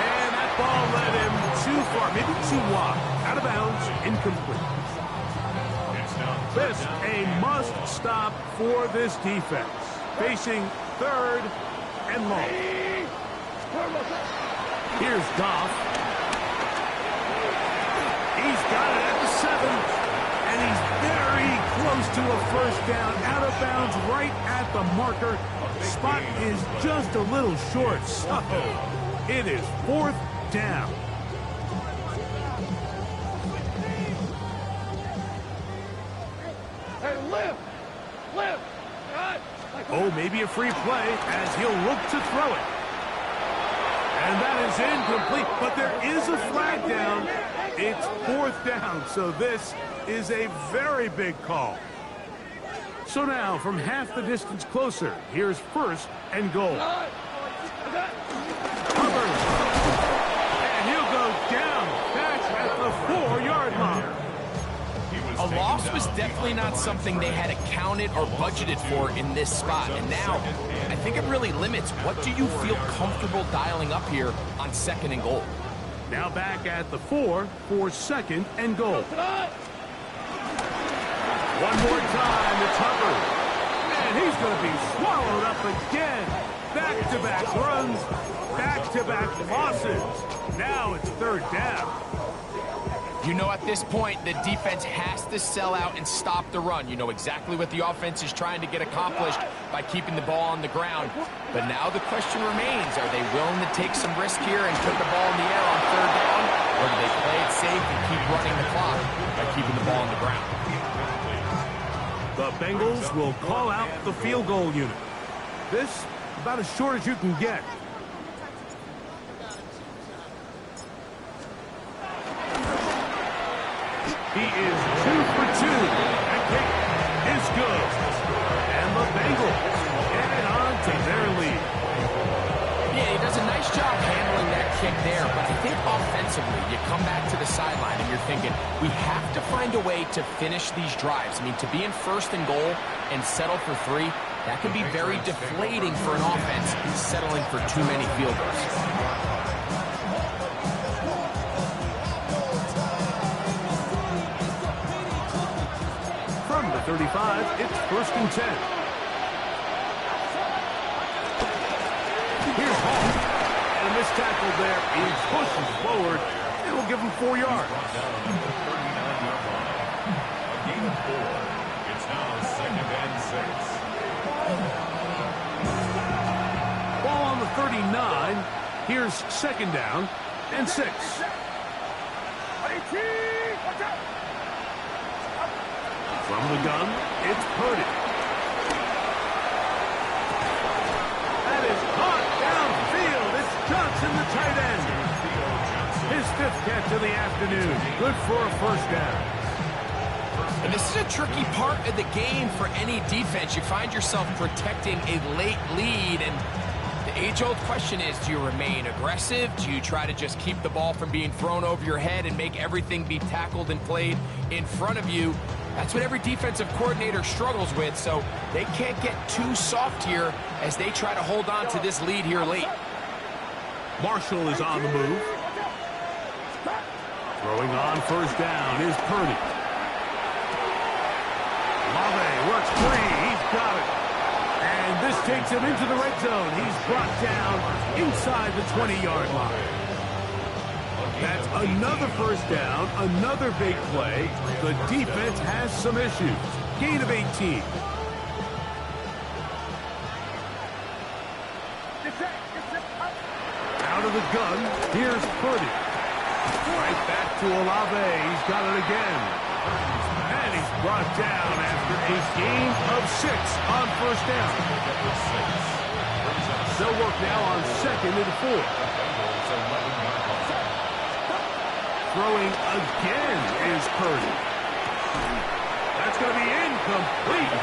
And that ball led him too far, maybe too wide. Out of bounds, incomplete. This a must-stop for this defense. Facing third and long. Here's Goff. He's got it at the 7. And he's very close to a first down. Out of bounds right at the marker. Spot is just a little short. So it is 4th down. Lift. Oh, maybe a free play as he'll look to throw it. And that is incomplete, but there is a flag down. It's 4th down, so this is a very big call. So now, from half the distance closer, here's 1st and goal. Hubbard. And he'll go down back at the 4-yard line. A loss was definitely not something they had accounted or budgeted for in this spot. And now, I think it really limits what do you feel comfortable dialing up here on 2nd and goal. Now back at the 4 for 2nd and goal. One more time, it's Hubbard. And he's going to be swallowed up again. Back-to-back runs, back-to-back losses. Now it's 3rd down. You know at this point, the defense has to sell out and stop the run. You know exactly what the offense is trying to get accomplished by keeping the ball on the ground. But now the question remains, are they willing to take some risk here and put the ball in the air on 3rd down? Or do they play it safe and keep running the clock by keeping the ball on the ground? The Bengals will call out the field goal unit. This about as short as you can get. He is 2 for 2. That kick is good. And the Bengals get it on to their lead. Yeah, he does a nice job handling that kick there, but I think offensively, you come back to the sideline and you're thinking, we have to find a way to finish these drives. I mean, to be in 1st and goal and settle for 3, that can be very deflating for an offense settling for too many field goals. From the 35, it's 1st and 10. Here's Hall. And a missed tackle there. He pushes forward. It'll give him 4 yards. A gain of 4. It's now 2nd and 6. Ball on the 39. Here's 2nd down and 6. From the gun, it's Purdy. That is caught downfield. It's Johnson, the tight end. His 5th catch of the afternoon. Good for a 1st down. And this is a tricky part of the game for any defense. You find yourself protecting a late lead, and the age-old question is, do you remain aggressive? Do you try to just keep the ball from being thrown over your head and make everything be tackled and played in front of you? That's what every defensive coordinator struggles with, so they can't get too soft here as they try to hold on to this lead here late. Marshall is on the move. Throwing on 1st down is Purdy. Lave works free. He's got it. And this takes him into the red zone. He's brought down inside the 20-yard line. That's another 1st down, another big play. The defense has some issues. Gain of 18. Out of the gun, here's Purdy. Right back to Olave. He's got it again. And he's brought down after a gain of 6 on 1st down. They'll work now on 2nd and 4. Throwing again is Purdy. That's going to be incomplete.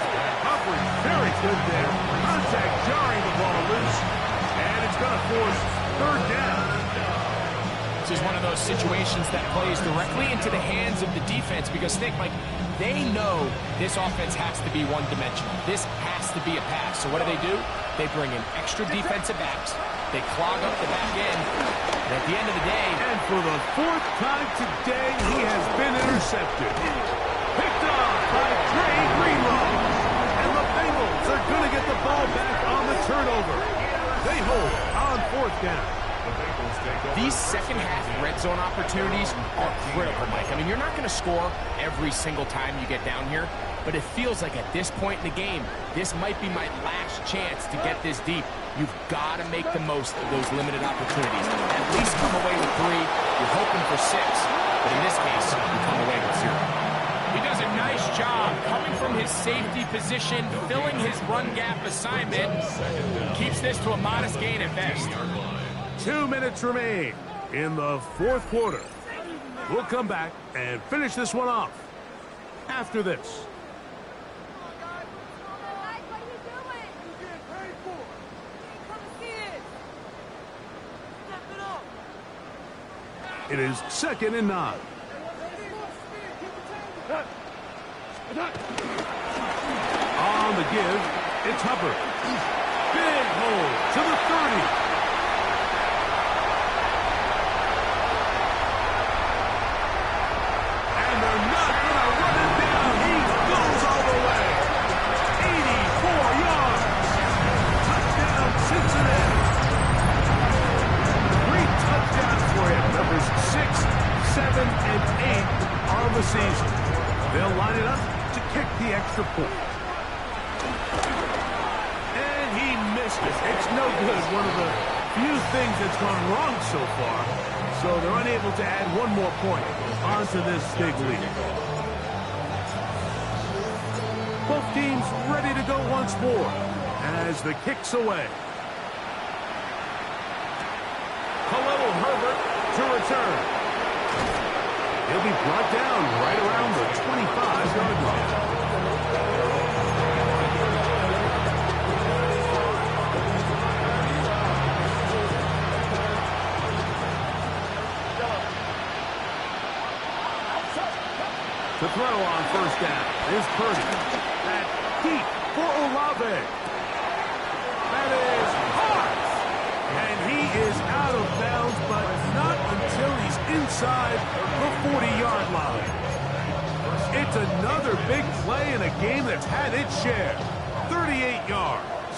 Coverage very good there. Contact jarring the ball loose. And it's going to force 3rd down. This is one of those situations that plays directly into the hands of the defense because think, like, they know this offense has to be one-dimensional. This has to be a pass. So what do? They bring in extra defensive backs. They clog up the back end. And at the end of the day... And for the 4th time today, he has been intercepted. Picked off by Trey Greenlaw. And the Bengals are going to get the ball back on the turnover. They hold on 4th down. These second-half red zone opportunities are critical, Mike. I mean, you're not going to score every single time you get down here, but it feels like at this point in the game, this might be my last chance to get this deep. You've got to make the most of those limited opportunities. At least come away with 3. You're hoping for 6, but in this case, you come away with 0. He does a nice job coming from his safety position, filling his run gap assignment. Keeps this to a modest gain at best. 2 minutes remain in the 4th quarter. We'll come back and finish this one off after this. It is 2nd and 9. On the give, it's Hubbard. Big hole to the 30. The season. They'll line it up to kick the extra point. And he missed it. It's no good. One of the few things that's gone wrong so far. So they're unable to add one more point onto this big lead. Both teams ready to go once more as the kick's away. Khalil Herbert to return. He'll be brought down right around the 25-yard line. To throw on 1st down is Purdy. That deep for Olave. That is hard. And he is out of bounds, but not until he's inside the 40-yard line. It's another big play in a game that's had its share. 38 yards.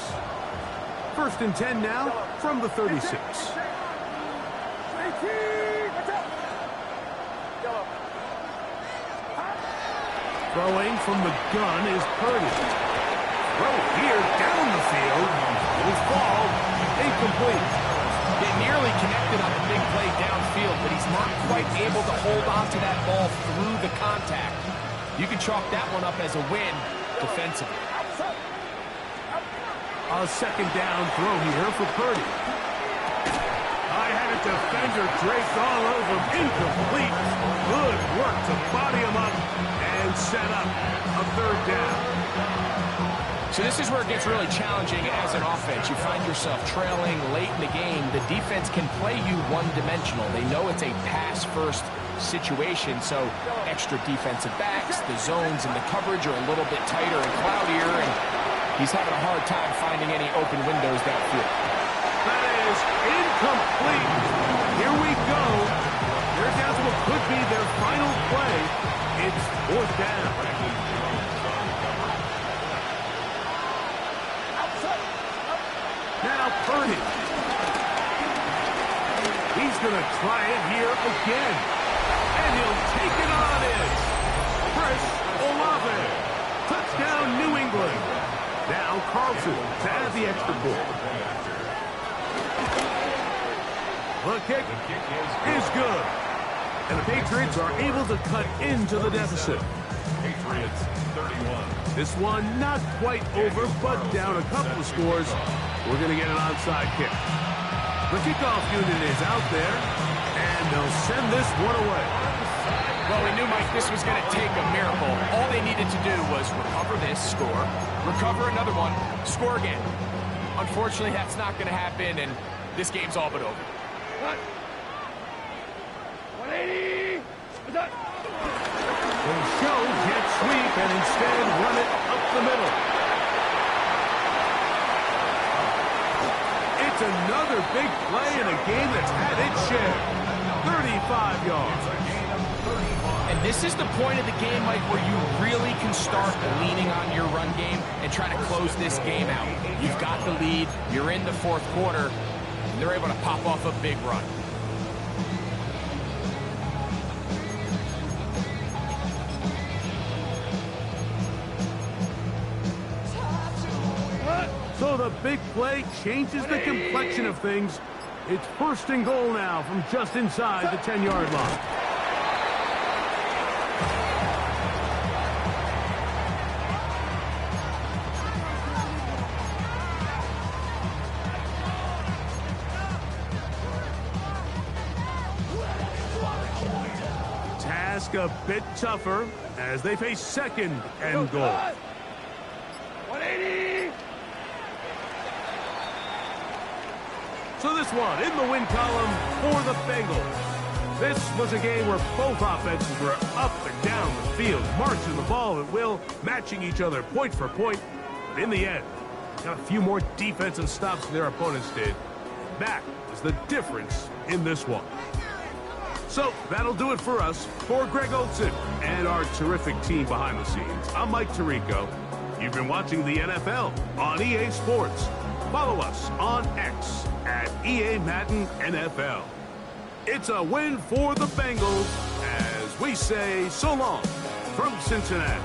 1st and 10 now from the 36. Throwing from the gun is Purdy. Throw here down the field. Will fall. Incomplete. They nearly connected on the big play downfield, but he's not quite able to hold on to that ball through the contact. You can chalk that one up as a win defensively. A 2nd down throw here for Purdy. I had a defender draped all over him. Incomplete. Good work to body him up and set up a 3rd down. So this is where it gets really challenging as an offense. You find yourself trailing late in the game. The defense can play you one-dimensional. They know it's a pass-first situation, so extra defensive backs, the zones and the coverage are a little bit tighter and cloudier, and he's having a hard time finding any open windows downfield. That is incomplete. Here we go. They're down to what could be their final play. It's 4th down. Now Purdy. He's going to try it here again. And he'll take it on in. Chris Olave. Touchdown, New England. Now Carlson to add the extra point. The kick is good. And the Patriots are able to cut into the deficit. Patriots 31. This one not quite over, but down a couple of scores. We're going to get an onside kick. The kickoff unit is out there, and they'll send this one away. Well, we knew, Mike, this was going to take a miracle. All they needed to do was recover this, score, recover another one, score again. Unfortunately, that's not going to happen, and this game's all but over. 180! They show jet sweep and instead run it up the middle. It's another big play in a game that's had its share. 35 yards. And this is the point of the game, Mike, where you really can start leaning on your run game and try to close this game out. You've got the lead. You're in the fourth quarter. And they're able to pop off a big run. So the big play changes the complexion of things. It's first and goal now from just inside the 10-yard line. Task a bit tougher as they face second and goal. 180. So this one in the win column for the Bengals. This was a game where both offenses were up and down the field, marching the ball at will, matching each other point for point. But in the end, got a few more defensive stops than their opponents did. That is the difference in this one. So that'll do it for us. For Greg Olson and our terrific team behind the scenes, I'm Mike Tirico. You've been watching the NFL on EA Sports. Follow us on X at EA Madden NFL. It's a win for the Bengals as we say so long from Cincinnati.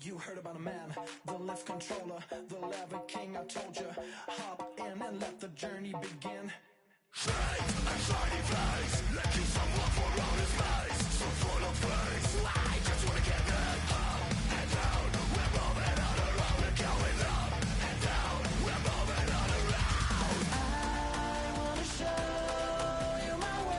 You heard about a man, the lift controller, the lever king. I told you, hop in and let the journey begin. I wanna show you my way.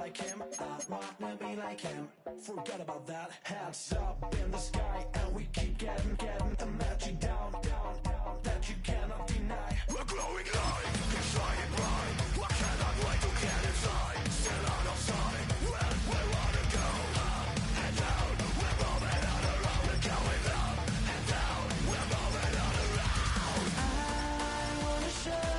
like him. I wanna be like him. Forget about that. Hands up in the sky, and we keep getting and let you down, that you cannot deny. We're glowing light, keep shining bright. I cannot wait to get inside. Still out of sight, when we wanna go up and down. We're moving on around, we're going up and down. We're moving on around. I wanna show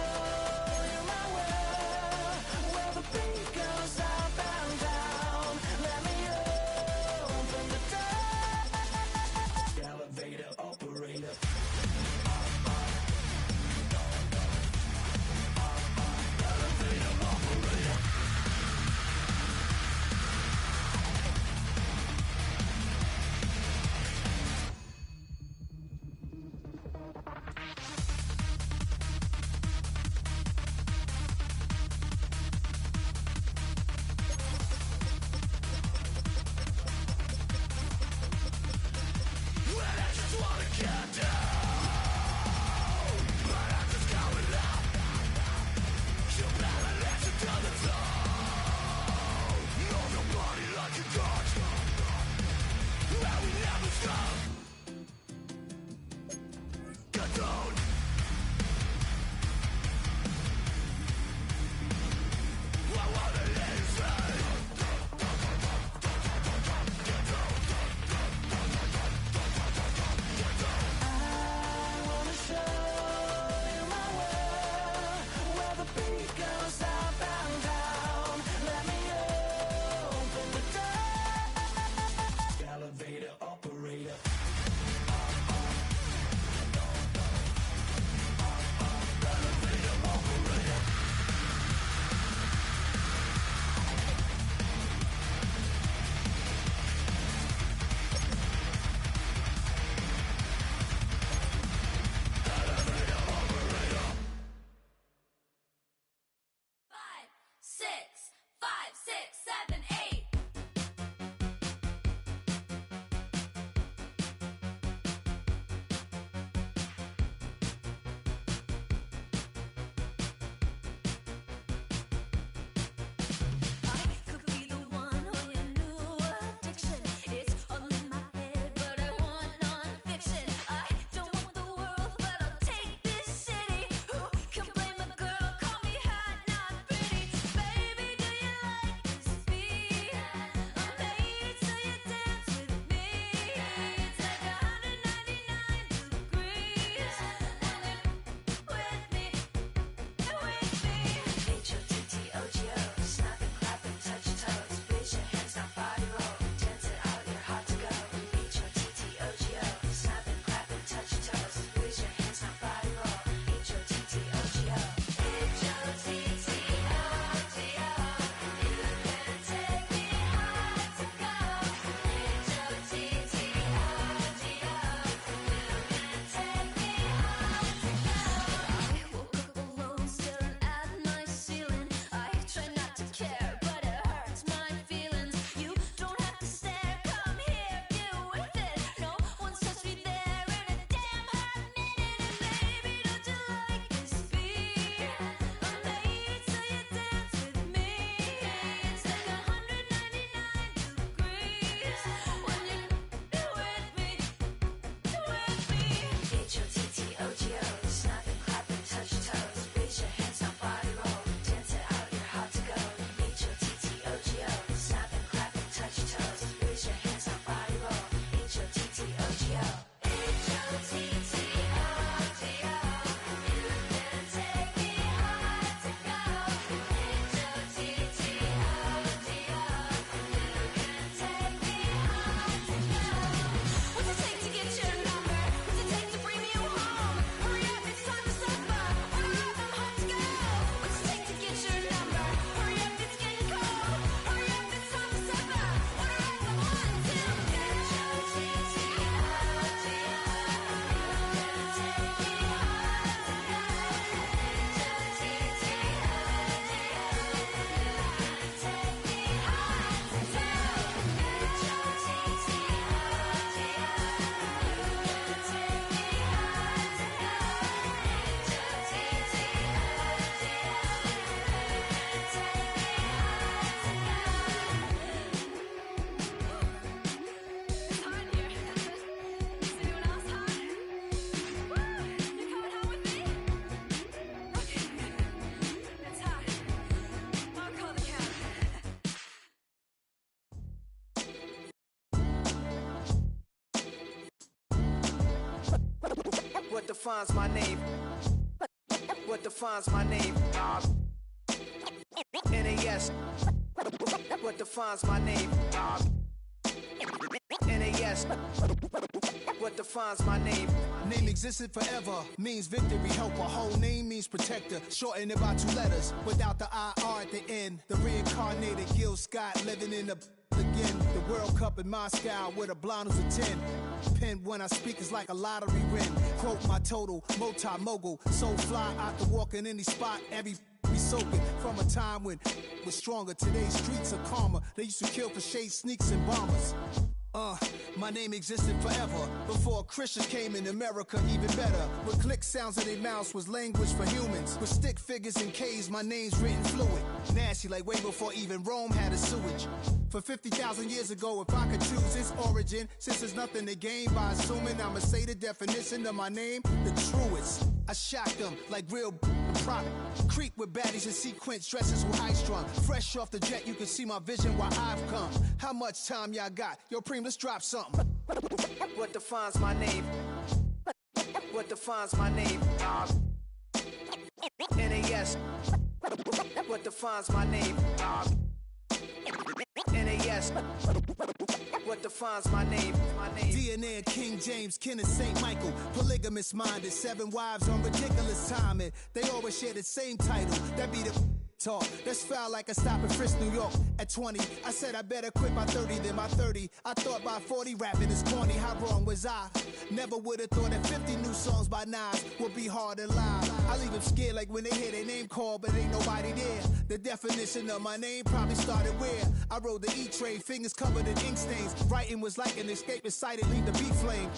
you my world, where the beat goes up and down. Let me open the door. Elevator operator. What defines my name? What defines my name? NAS. What defines my name? NAS. What defines my name? Name existed forever, means victory, helper. Whole name means protector, shortened it by 2 letters, without the IR at the end. The reincarnated Gil Scott living in the again. The World Cup in Moscow with a blonde who's a 10. Pen when I speak is like a lottery win. Quote my total, multi-mogul. So fly, I can walk in any spot, every be soaking. From a time when was stronger, today's streets are calmer. They used to kill for shade sneaks and bombers. My name existed forever. Before Christians came in America, even better. With click sounds in their mouths was language for humans. With stick figures and K's, my name's written fluid. Nasty like way before even Rome had a sewage. For 50,000 years ago, if I could choose its origin, since there's nothing to gain by assuming, I'ma say the definition of my name, the truest. I shock them like real prop. Creep with baddies in sequence, dresses with high strung. Fresh off the jet, you can see my vision while I've come. How much time y'all got? Yo, Preem, let's drop something. What defines my name? What defines my name? NAS. What defines my name? NAS. What defines my name? DNA of King James, kin of St. Michael. Polygamous minded, 7 wives on ridiculous timing. They always share the same title. That be the talk. That's foul like a stop in Frisk, New York. At 20, I said I better quit by 30 than by 30. I thought by 40 rapping is corny. How wrong was I? Never would have thought that 50 new songs by Nas would be hard to lie. I leave them scared like when they hear their name called, but ain't nobody there. The definition of my name probably started where I rode the E-train, fingers covered in ink stains. Writing was like an escape inside it, leave the beat flame.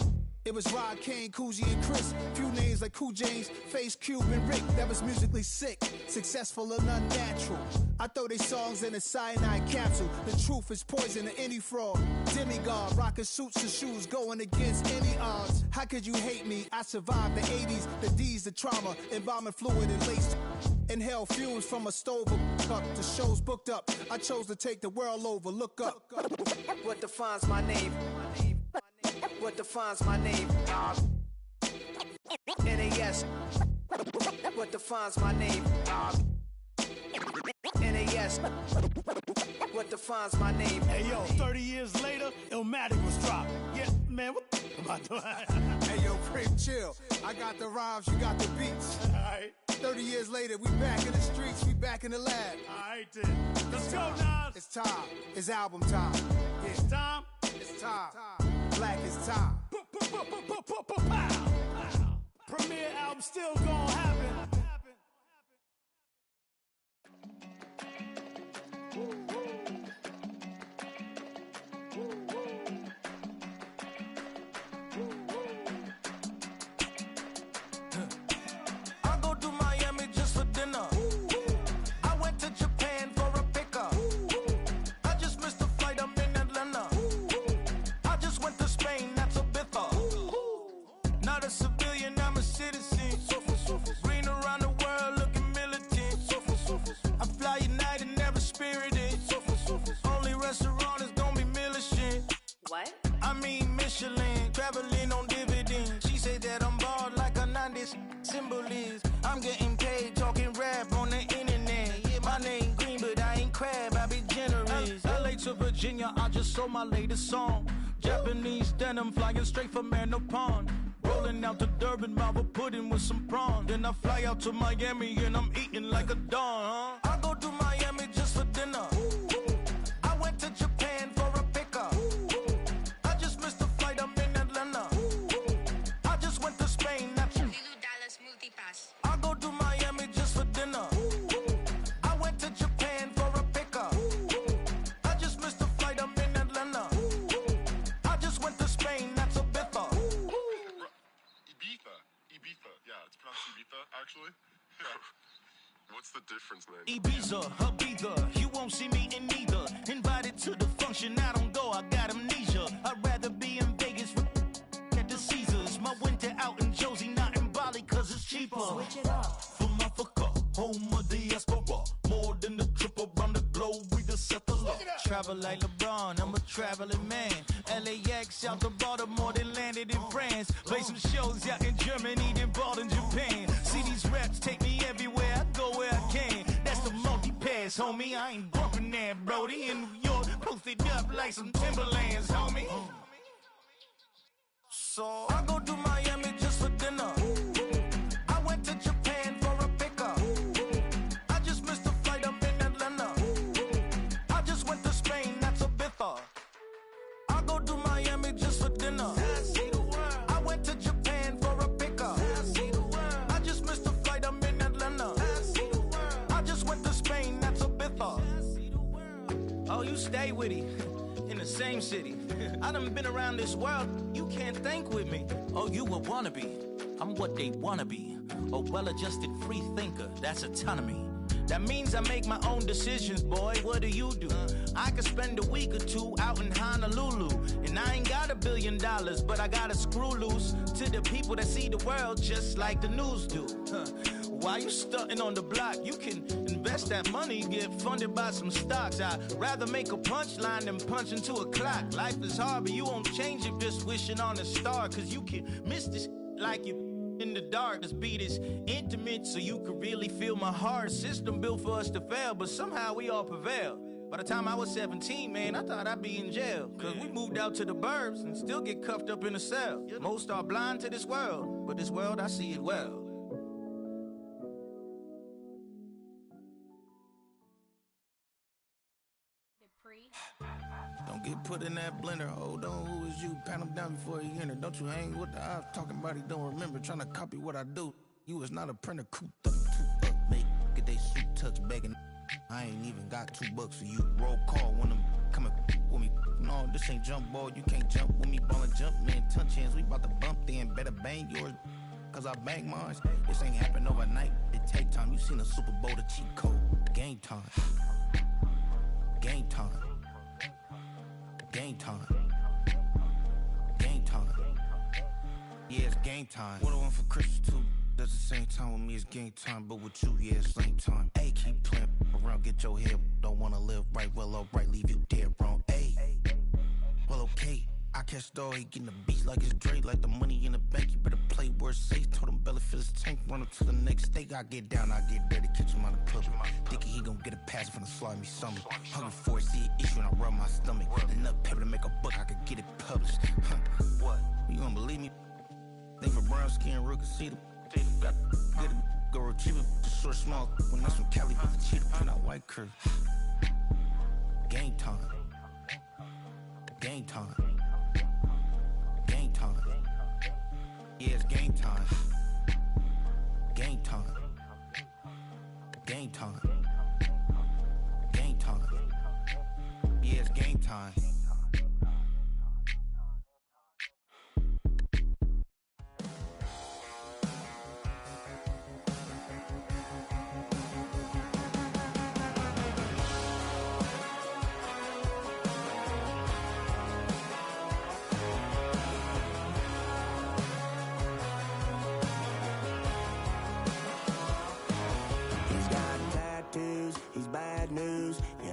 It was Rod, Kane, Coogee, and Chris. Few names like Cool James, Face, Cube, and Rick. That was musically sick, successful and unnatural. I throw they songs in a cyanide capsule. The truth is poison to any fraud. Demigod, rocking suits and shoes, going against any odds. How could you hate me? I survived the 80s, the D's, the trauma, embalming fluid and laced. Inhale fumes from a stove cup. The show's booked up. I chose to take the world over. Look up. What defines my name? What defines my name? NAS. What defines my name? NAS. What defines my name? Hey yo, 30 years later, Illmatic was dropped. Yeah, man, what am I doing? Hey yo, Preem, chill. I got the rhymes, you got the beats. Alright. 30 years later, we back in the streets, we back in the lab. Alright then. Let's go, Nas. It's time. It's album time. Yeah. It's time. It's time. Black is time. Premiere album still gonna happen. I go to Miami just for dinner. I went to Japan for a pickup. I just missed a flight, I'm in Atlanta. I just went to Spain, that's a Ibiza. Not a civilian, I'm a citizen. Green around the world, looking militant. I fly United, never spirited. Only restaurant is gonna be militant. What? I mean Michelin, traveling on dividends. She said that I'm bald like a 90s symbol is. I'm getting paid, talking rap on the internet. Yeah, my name green, but I ain't crab, I be generous. LA to Virginia, I just sold my latest song. Japanese denim, flying straight from Manapon. Rolling out to Durban, mouth a pudding with some prawn. Then I fly out to Miami and I'm eating like a don. I go to Miami just for dinner. I went to Japan for a pickup. I just missed a flight, I'm in Atlanta. I just went to Spain, that's Dallas Multipass. I go to Miami just for dinner. I went to Japan for a pickup. I just missed a flight, I'm in Atlanta. I just went to Spain, that's a Ibiza. Ibiza. Yeah, it's pronounced Ibiza, actually. What's the difference, man? Ibiza, Ibiza, you won't see me in neither. Invited to the function, I don't go, I got amnesia. I'd rather be in Vegas at the Caesars. My winter out in Josie, not in Bali, cause it's cheaper. Switch it up. From Africa, home of diaspora. More than the trip around the globe, we the settler. travel like LeBron, I'm a traveling man. LAX out to Baltimore, then landed in France. Play some shows out in Germany, then bought in Japan. See these reps take me everywhere, I go where I can. That's the multi-pass, homie, I ain't bumping that, Brody. In New York, posted up like some Timberlands, homie. So I go to Miami just for dinner. I went to Japan for a pickup. I just missed a flight, I'm in Atlanta. I just went to Spain, that's a biffa. I go to Miami just for dinner. I went to Japan for a pickup. I just missed a flight, I'm in Atlanta. I just went to Spain, that's a biffa. Oh, you stay with it. In the same city. I done been around this world, you can't think with me. Oh, you a wannabe, I'm what they wanna be. A well-adjusted free thinker, that's autonomy. That means I make my own decisions, boy, what do you do? I could spend a week or two out in Honolulu. And I ain't got $1 billion, but I got a screw loose to the people that see the world just like the news do. Why you stunting on the block? You can invest that money, get funded by some stocks. I'd rather make a punchline than punch into a clock. Life is hard, but you won't change it just wishing on a star. Cause you can miss this like you in the dark. This beat is intimate, so you can really feel my heart. System built for us to fail, but somehow we all prevail. By the time I was 17, man, I thought I'd be in jail. Cause we moved out to the burbs and still get cuffed up in a cell. Most are blind to this world, but this world, I see it well. Don't get put in that blender. Hold on, who is you? Pat him down before he enter. Don't you hang with the ops talking about he don't remember. Trying to copy what I do. You is not a printer. Cooped up, too up, make get they suit tucks begging. I ain't even got $2 for you. Roll call when them coming with me. No, this ain't jump ball. You can't jump with me. Ballin' jump, man. Touch hands. We about to bump then. Better bang yours. Cause I bang mine. This ain't happen overnight. It take time. You seen a Super Bowl, the cheat code. Game time. Game time. Game time. Game time. Yeah, it's game time. What I want for Christmas too. That's the same time with me, it's game time. But with you, yeah, it's same time. Hey, keep playing around, get your head. Don't wanna live right, well, alright, leave you dead wrong. Hey, well, okay. I catch the dog, he getting the beats like it's Dre. Like the money in the bank, you better play where it's safe. Told him Bella fill his tank, run up to the next state. I get down, I get dirty, catch him on the public. Dickie, he gon' get a pass from the slime me something. Hungry for it, see an issue and I rub my stomach. Enough paper to make a book, I could get it published. What? You don't believe me? Think for brown skin, real can see them. Got get it, go retrieve it, just short, small. When that's from Cali, but the cheetah print out white curve. Game time. Game time. Game time. Yeah, it's game time. Game time. Game time. Game time. Yeah, it's game time.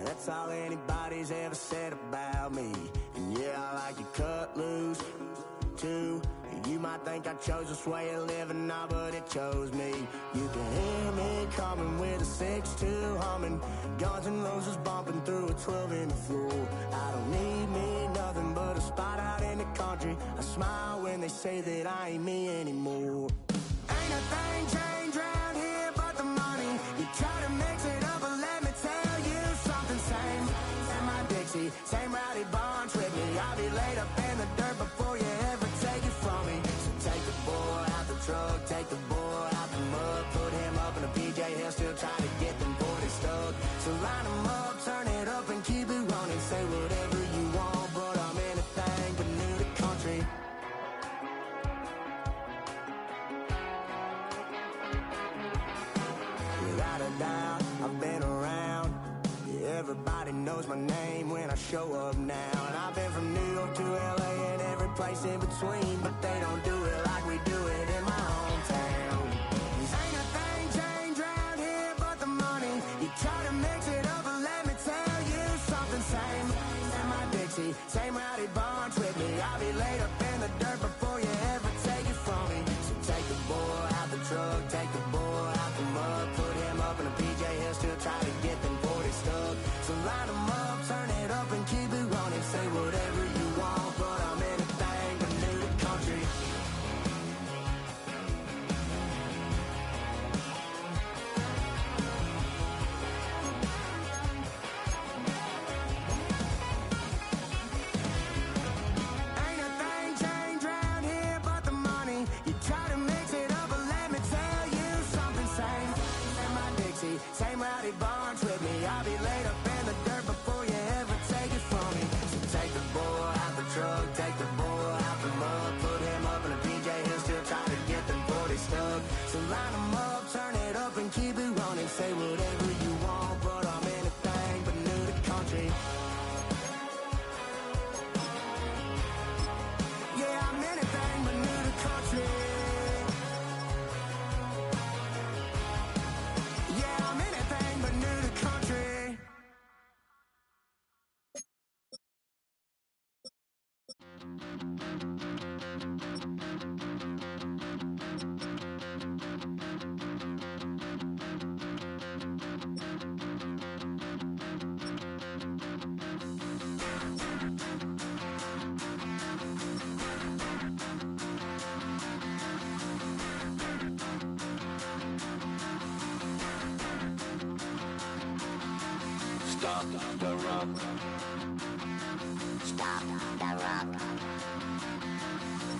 That's all anybody's ever said about me. And yeah, I like you cut loose, too. You might think I chose this way of living now, but it chose me. You can hear me coming with a 6-2 humming. Guns N' Roses bumping through a 12 in the floor. I don't need me nothing but a spot out in the country. I smile when they say that I ain't me anymore. Ain't a thing changed around here but the money. You try to mix it up, but let me tell you something. Same in my Dixie, same rowdy bonds with me. I'll be laid up in the dirt before you ever take it from me. So take the boy out the truck, take the boy out the mud, put him up in a PJ, he'll still try to get them 40 stuck. So line him up, turn it up and keep it running. Say whatever you want, but I'm anything but new to country. Without a doubt, I've been around. Yeah, everybody knows my name when I show up now. And I've been from New York to LA and every place in between, but they don't do it like we do it in my hometown. Ain't a thing changed around here but the money. You try to mix it up, but let me tell you something. Same same rowdy bonds with me. I'll be laid up in the dirt before you ever take it from me. So take the boy out the truck, take the boy out the mud, put him up in a PJ, he'll still try to get them 40 stuck. So line him up, turn it up and keep it running. Say whatever you want, but I'm anything but new to country. Ain't a thing changed round here but the money. You try to mix it up, but let me tell you something. Same in my Dixie, same rowdy bonds with me. I'll be laid up in the dirt before you ever take it from me. So take the boy out the truck, take the boy out the mud, put him up in a PJ, he'll still try to get them 40 stuck. So line him up, turn it up and keep it running. Say whatever you want, but I'm anything but new to country. Yeah, I'm anything but new to country. Yeah, I'm anything but new to country. Stop the rock. Stop the rock.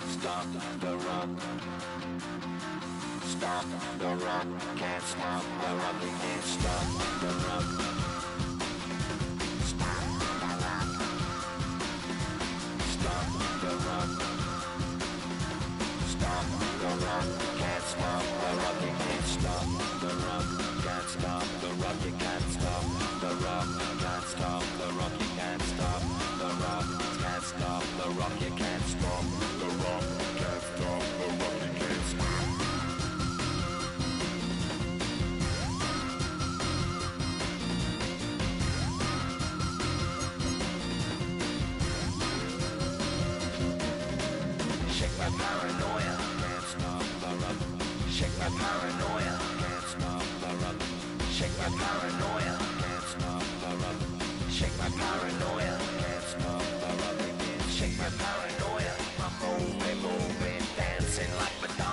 Stop the rock. Stop the rock. Can't stop the rock. You can't stop the rock. Stop the rock. Stop the rock. Stop the rock. Can't stop the rock. You can't stop the rock. Can't stop the rock. You can't stop the rock. Can't stop the rock. You can't stop the rock. Can't stop the rock. You can't stop the rock. Can't stop the rock. You can't stop. Shake my paranoia. Can't stop the rock. Shake my paranoia. Can't stop the rock. Shake my paranoia. Can't stop the rock. Shake my paranoia. Can't stop the rock. Shake my paranoia. I'm moving, dancing like Madonna.